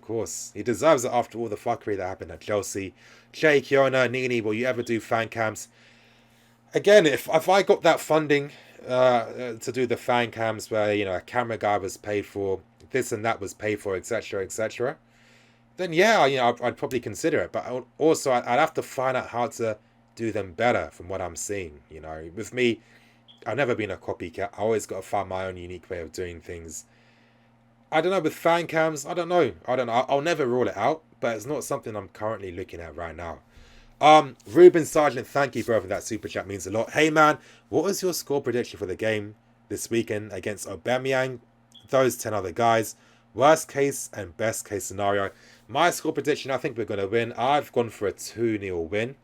He deserves it after all the fuckery that happened at Chelsea. Che, Kiona, Nini, will you ever do fan cams? Again, if I got that funding to do the fan cams where, a camera guy was paid for, this and that was paid for, etc., etc., then yeah, I'd probably consider it. But also, I'd have to find out how to do them better from what I'm seeing. With me, I've never been a copycat. I always got to find my own unique way of doing things. I don't know, with fan cams, I don't know. I'll never rule it out, but it's not something I'm currently looking at right now. Ruben Sargent, thank you, bro, for that super chat. Means a lot. Hey, man, what was your score prediction for the game this weekend against Aubameyang, those 10 other guys? Worst case and best case scenario. My score prediction, I think we're going to win. I've gone for a 2-0 win.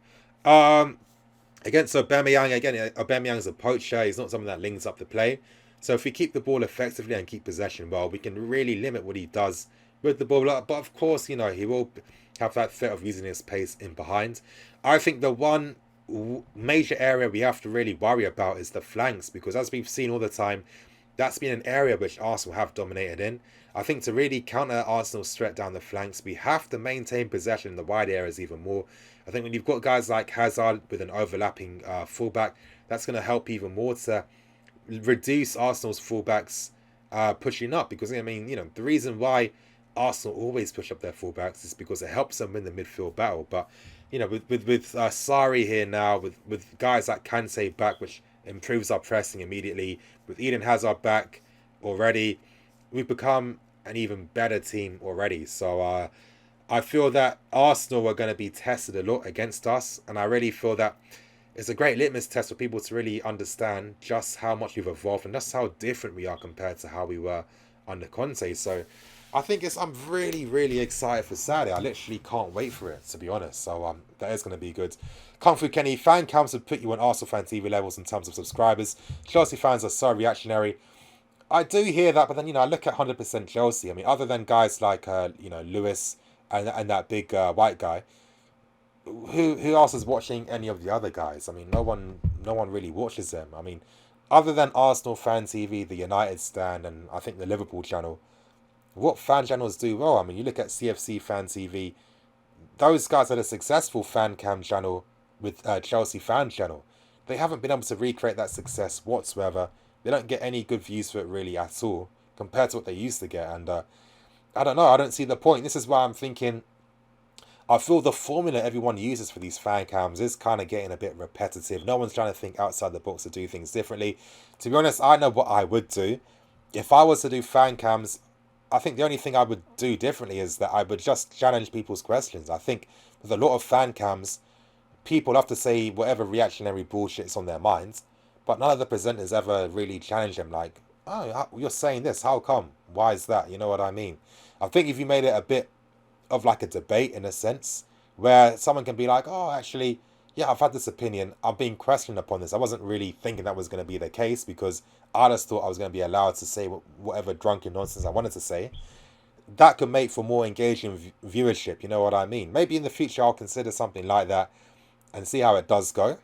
Against Aubameyang, again, Aubameyang's a poacher. He's not someone that links up the play. So if we keep the ball effectively and keep possession well, we can really limit what he does with the ball. But of course, he will have that threat of using his pace in behind. I think the one major area we have to really worry about is the flanks, because as we've seen all the time, that's been an area which Arsenal have dominated in. I think to really counter Arsenal's threat down the flanks, we have to maintain possession in the wide areas even more. I think when you've got guys like Hazard with an overlapping fullback, that's going to help even more to reduce Arsenal's fullbacks pushing up. Because, the reason why Arsenal always push up their fullbacks is because it helps them win the midfield battle. But, with Sarri here now, with guys like Kante back, which improves our pressing immediately, with Eden Hazard back already, we've become an even better team already. So I feel that Arsenal are going to be tested a lot against us, and I really feel that it's a great litmus test for people to really understand just how much we've evolved and just how different we are compared to how we were under Conte. So I think I'm really, really excited for Saturday. I literally can't wait for it, to be honest. So that is going to be good. Kung Fu Kenny, fan cams would put you on Arsenal fan TV levels in terms of subscribers. Chelsea fans are so reactionary. I do hear that, but then, I look at 100% Chelsea. I mean, other than guys like, Lewis and that big white guy, who else is watching any of the other guys? I mean, no one really watches them. I mean, other than Arsenal Fan TV, the United Stand, and I think the Liverpool channel, what fan channels do well? I mean, you look at CFC Fan TV, those guys had a successful fan cam channel with Chelsea Fan Channel. They haven't been able to recreate that success whatsoever. They don't get any good views for it really at all compared to what they used to get. And I don't know, I don't see the point. This is why I'm thinking, I feel the formula everyone uses for these fan cams is kind of getting a bit repetitive. No one's trying to think outside the box to do things differently. To be honest, I know what I would do. If I was to do fan cams, I think the only thing I would do differently is that I would just challenge people's questions. I think with a lot of fan cams, people have to say whatever reactionary bullshit's on their minds, but none of the presenters ever really challenge them like, oh, you're saying this, how come? Why is that? You know what I mean? I think if you made it a bit of like a debate in a sense, where someone can be like, oh, actually, yeah, I've had this opinion. I'm being questioned upon this. I wasn't really thinking that was going to be the case because I just thought I was going to be allowed to say whatever drunken nonsense I wanted to say. That could make for more engaging viewership. You know what I mean? Maybe in the future I'll consider something like that and see how it does go.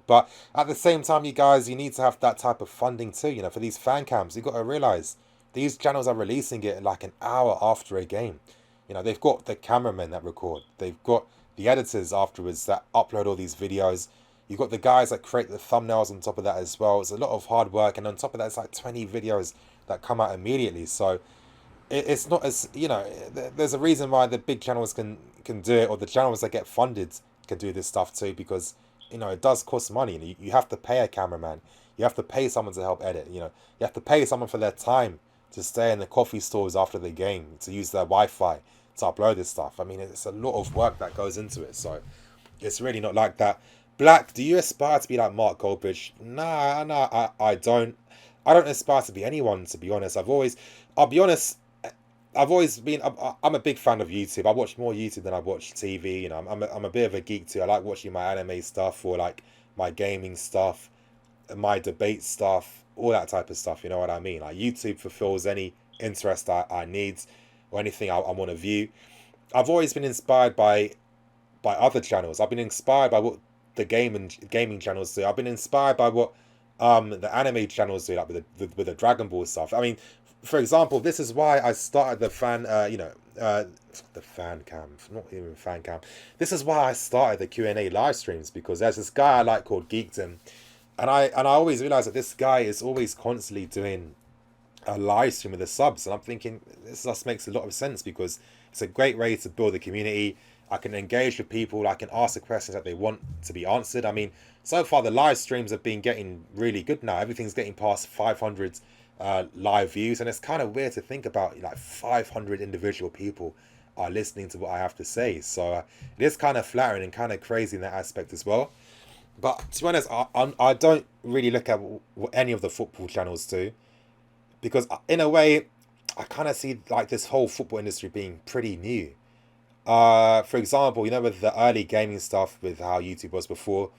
But at the same time, you guys, you need to have that type of funding too. You know, for these fan cams, you've got to realize these channels are releasing it like an hour after a game. You know, they've got the cameramen that record. They've got the editors afterwards that upload all these videos. You've got the guys that create the thumbnails on top of that as well. It's a lot of hard work. And on top of that, it's like 20 videos that come out immediately. So it's not as, you know, there's a reason why the big channels can do it, or the channels that get funded can do this stuff too, because, you know, it does cost money. You have to pay a cameraman. You have to pay someone to help edit. You know, you have to pay someone for their time to stay in the coffee stores after the game, to use their Wi-Fi, to upload this stuff. I mean, it's a lot of work that goes into it. So it's really not like that. Black, do you aspire to be like Mark Goldbridge? Nah, I don't. I don't aspire to be anyone, to be honest. I'll be honest, I've always been, I'm a big fan of YouTube. I watch more YouTube than I watch TV. You know, I'm a bit of a geek too. I like watching my anime stuff, or like my gaming stuff, my debate stuff, all that type of stuff. You know what I mean? Like YouTube fulfills any interest I need, or anything I want to view. I've always been inspired by other channels. I've been inspired by what the gaming channels do. I've been inspired by what the anime channels do, like with the Dragon Ball stuff. I mean, for example, this is why I started the the fan cam, not even fan cam. This is why I started the Q&A live streams, because there's this guy I like called Geekdom, and I always realize that this guy is always constantly doing a live stream with the subs, and I'm thinking this just makes a lot of sense, because it's a great way to build a community. I can engage with people. I can ask the questions that they want to be answered. I mean, so far the live streams have been getting really good now. Everything's getting past 500 live views, and it's kind of weird to think about, like 500 individual people are listening to what I have to say. So it is kind of flattering and kind of crazy in that aspect as well. But to be honest, I don't really look at what any of the football channels do, because in a way I kind of see like this whole football industry being pretty new. For example, you know, with the early gaming stuff, with how YouTube was before,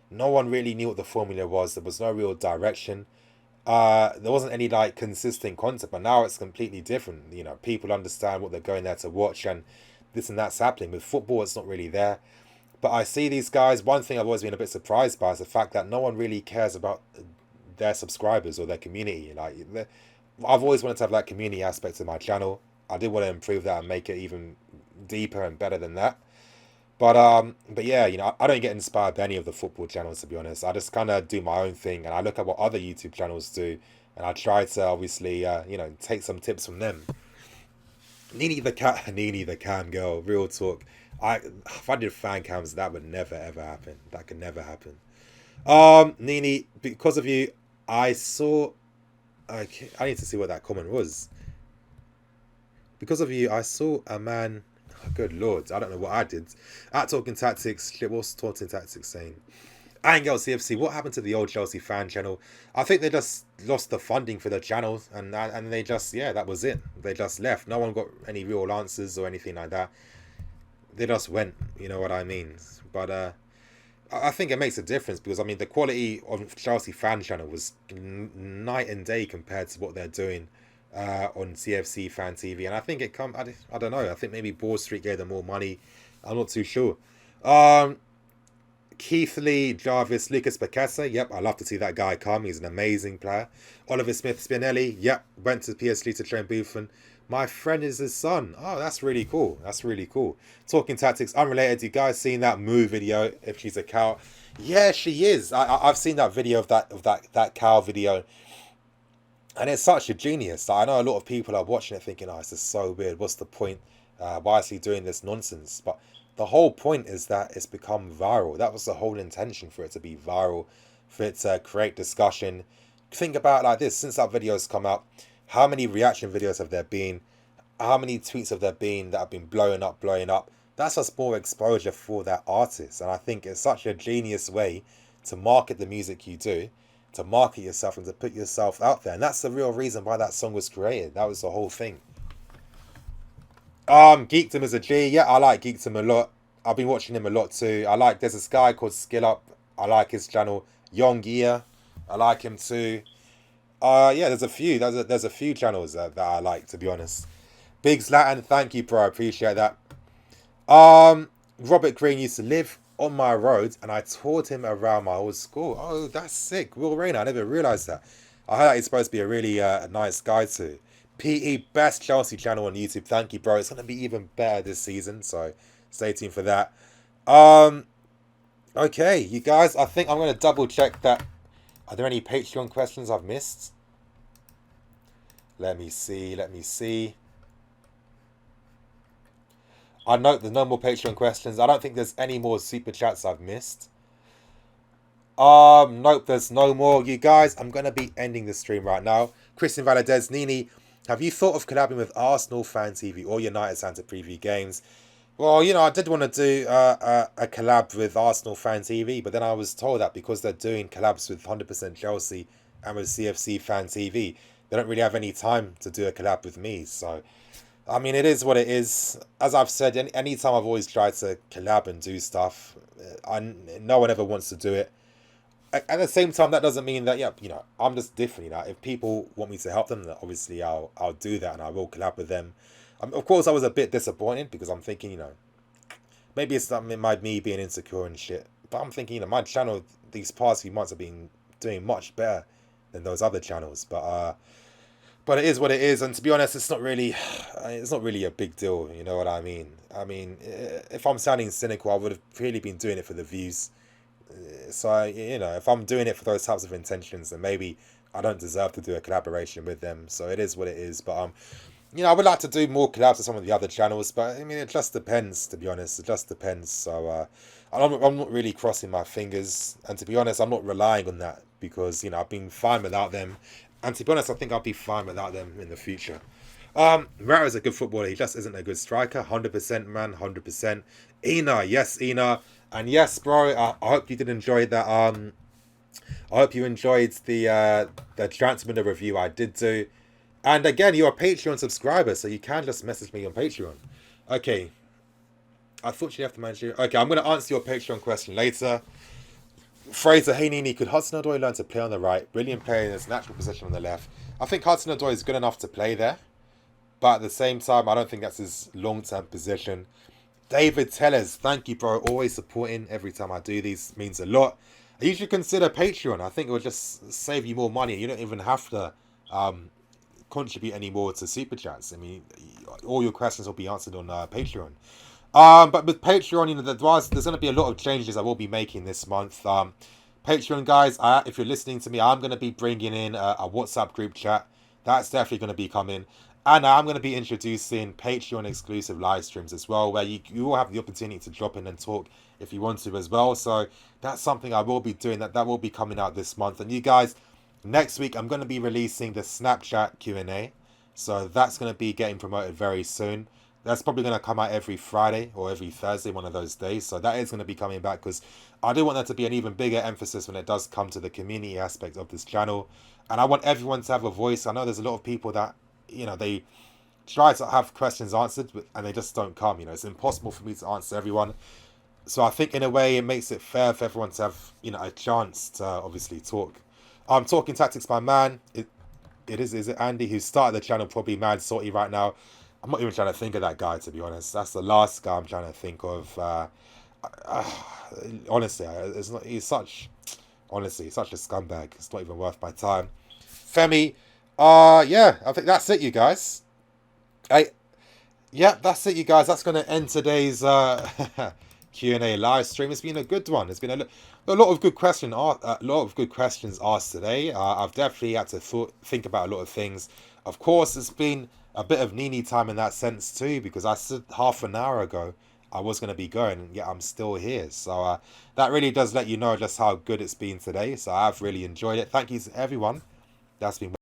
no one really knew what the formula was. There was no real direction. There wasn't any like consistent content, but now it's completely different. You know, people understand what they're going there to watch, and this and that's happening. With football, it's not really there. But I see these guys. One thing I've always been a bit surprised by is the fact that no one really cares about their subscribers or their community. Like, I've always wanted to have that community aspect of my channel. I did want to improve that and make it even deeper and better than that. But yeah, you know, I don't get inspired by any of the football channels, to be honest. I just kind of do my own thing, and I look at what other YouTube channels do, and I try to obviously, you know, take some tips from them. Nini the cam girl, real talk. If I did fan cams, that would never ever happen. That could never happen. Nini, because of you, I saw. Okay, I need to see what that comment was. Because of you, I saw a man. Oh, good lord, I don't know what I did. At Talking Tactics, what's Talking Tactics saying? Angel CFC, what happened to the old Chelsea fan channel? I think they just lost the funding for the channel, and they just, yeah, that was it. They just left. No one got any real answers or anything like that. They just went, you know what I mean? But I think it makes a difference, because I mean the quality of Chelsea fan channel was night and day compared to what they're doing on CFC Fan TV, and I think I don't know. I think maybe Ball Street gave them more money. I'm not too sure. Keith Lee, Jarvis, Lucas Bacassa. Yep, I love to see that guy come. He's an amazing player. Oliver Smith Spinelli. Yep, went to PSG to train Buffon. My friend is his son. Oh, that's really cool. That's really cool. Talking tactics, unrelated. You guys seen that Moo video? If she's a cow, yeah, she is. I've seen that video of that cow video, and it's such a genius. I know a lot of people are watching it thinking, "Oh, this is so weird. What's the point? Why is he doing this nonsense?" But the whole point is that it's become viral. That was the whole intention for it to be viral, for it to create discussion. Think about it like this: since that video's come out, how many reaction videos have there been? How many tweets have there been that have been blowing up, blowing up? That's just more exposure for that artist, and I think it's such a genius way to market the music you do, to market yourself and to put yourself out there. And that's the real reason why that song was created. That was the whole thing. Geekdom is a G. Yeah, I like Geekdom a lot. I've been watching him a lot too. There's this guy called Skill Up. I like his channel. Yongia. I like him too. Yeah, there's a few channels that I like, to be honest. Big Zlatan, thank you, bro. I appreciate that. Robert Green used to live on my road and I toured him around my old school. Oh, that's sick. Will Rayner, I never realised that. I heard that he's supposed to be a really nice guy too. PE, best Chelsea channel on YouTube. Thank you, bro. It's going to be even better this season, so stay tuned for that. Okay, you guys, I think I'm going to double check that. Are there any Patreon questions I've missed? Let me see. I note there's no more Patreon questions. I don't think there's any more super chats I've missed. Nope, there's no more. You guys, I'm going to be ending the stream right now. Christian Valadez, Nini, have you thought of collabing with Arsenal Fan TV or United Fan to preview games? Well, I did want to do a collab with Arsenal Fan TV, but then I was told that because they're doing collabs with 100% Chelsea and with CFC Fan TV, they don't really have any time to do a collab with me. So, I mean, it is what it is. As I've said, anytime I've always tried to collab and do stuff, no one ever wants to do it. At the same time, that doesn't mean that, I'm just different. If people want me to help them, then obviously I'll do that and I will collab with them. Of course, I was a bit disappointed because I'm thinking, maybe it's something me being insecure and shit. But I'm thinking, my channel these past few months have been doing much better than those other channels. But it is what it is. And to be honest, it's not really a big deal. You know what I mean? I mean, if I'm sounding cynical, I would have really been doing it for the views. So, if I'm doing it for those types of intentions, then maybe I don't deserve to do a collaboration with them. So it is what it is. But, I would like to do more collabs with some of the other channels. But, I mean, it just depends, to be honest. It just depends. So, I'm not really crossing my fingers. And to be honest, I'm not relying on that because, I've been fine without them. And to be honest, I think I'll be fine without them in the future. Morata is a good footballer. He just isn't a good striker. 100%, man. 100%. Ina. Yes, Ina. And yes, bro, I hope you did enjoy that. I hope you enjoyed the Transfer review I did do. And again, you're a Patreon subscriber, so you can just message me on Patreon. Okay. I thought you'd have to manage it. Okay, I'm going to answer your Patreon question later. Fraser, hey Nini, could Hudson-Odoi learn to play on the right? Brilliant player in his natural position on the left. I think Hudson-Odoi is good enough to play there. But at the same time, I don't think that's his long-term position. David Tellers, thank you, bro. Always supporting every time I do these. Means a lot. You should consider Patreon. I think it will just save you more money. You don't even have to contribute anymore to Super Chats. I mean, all your questions will be answered on Patreon. But with Patreon, there's going to be a lot of changes I will be making this month. Patreon guys, if you're listening to me, I'm going to be bringing in a WhatsApp group chat. That's definitely going to be coming. And I'm going to be introducing Patreon exclusive live streams as well, where you will have the opportunity to drop in and talk if you want to as well. So that's something I will be doing. That will be coming out this month. And you guys, next week I'm going to be releasing the Snapchat Q&A. So that's going to be getting promoted very soon. That's probably going to come out every Friday or every Thursday, one of those days. So that is going to be coming back because I do want that to be an even bigger emphasis when it does come to the community aspect of this channel. And I want everyone to have a voice. I know there's a lot of people that, they try to have questions answered and they just don't come. It's impossible for me to answer everyone. So I think in a way it makes it fair for everyone to have, a chance to obviously talk. Talking Tactics, my man. Is it Andy who started the channel? Probably mad salty right now. I'm not even trying to think of that guy, to be honest. That's the last guy I'm trying to think of. uh, honestly, it's not. He's such, honestly, such a scumbag. It's not even worth my time. Femi, yeah, I think that's it, you guys. I Yeah, that's it, you guys. That's going to end today's Q&A live stream. It's been a good one. It's been a lot of good questions asked today. I've definitely had to think about a lot of things. Of course, it's been a bit of Nini time in that sense too, because I said half an hour ago I was going to be going, and yet I'm still here. So that really does let you know just how good it's been today. So I've really enjoyed it. Thank you to everyone that's been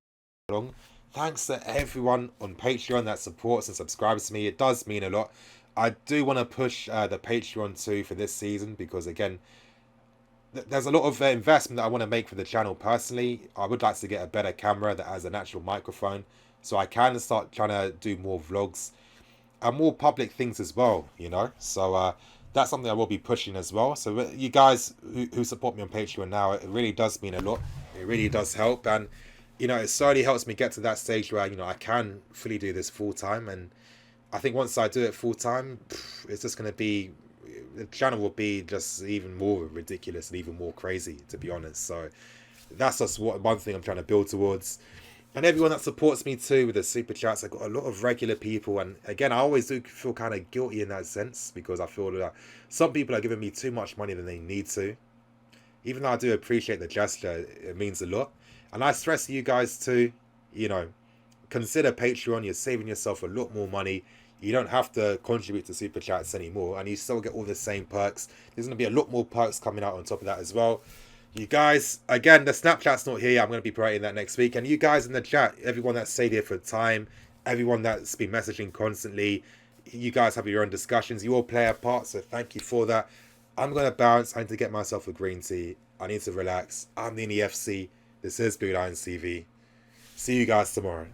along. Thanks to everyone on Patreon that supports and subscribes to me. It does mean a lot. I do want to push the Patreon too for this season because, again, there's a lot of investment that I want to make for the channel personally. I would like to get a better camera that has an actual microphone so I can start trying to do more vlogs and more public things as well, you know. So that's something I will be pushing as well. So you guys who support me on Patreon now, it really does mean a lot. It really does help, and you know, it slowly helps me get to that stage where, you know, I can fully do this full time. And I think once I do it full time, it's just going to be, the channel will be just even more ridiculous and even more crazy, to be honest. So that's just one thing I'm trying to build towards. And everyone that supports me too with the super chats, I've got a lot of regular people, and again, I always do feel kind of guilty in that sense because I feel that some people are giving me too much money than they need to. Even though I do appreciate the gesture, it means a lot. And I stress to you guys too, you know, consider Patreon. You're saving yourself a lot more money. You don't have to contribute to super chats anymore, and you still get all the same perks. There's going to be a lot more perks coming out on top of that as well. You guys, again, the Snapchat's not here. I'm going to be promoting that next week. And you guys in the chat, everyone that stayed here for time, everyone that's been messaging constantly, you guys have your own discussions. You all play a part, so thank you for that. I'm going to bounce. I need to get myself a green tea. I need to relax. I'm the EFC. This is Buildup TV. See you guys tomorrow.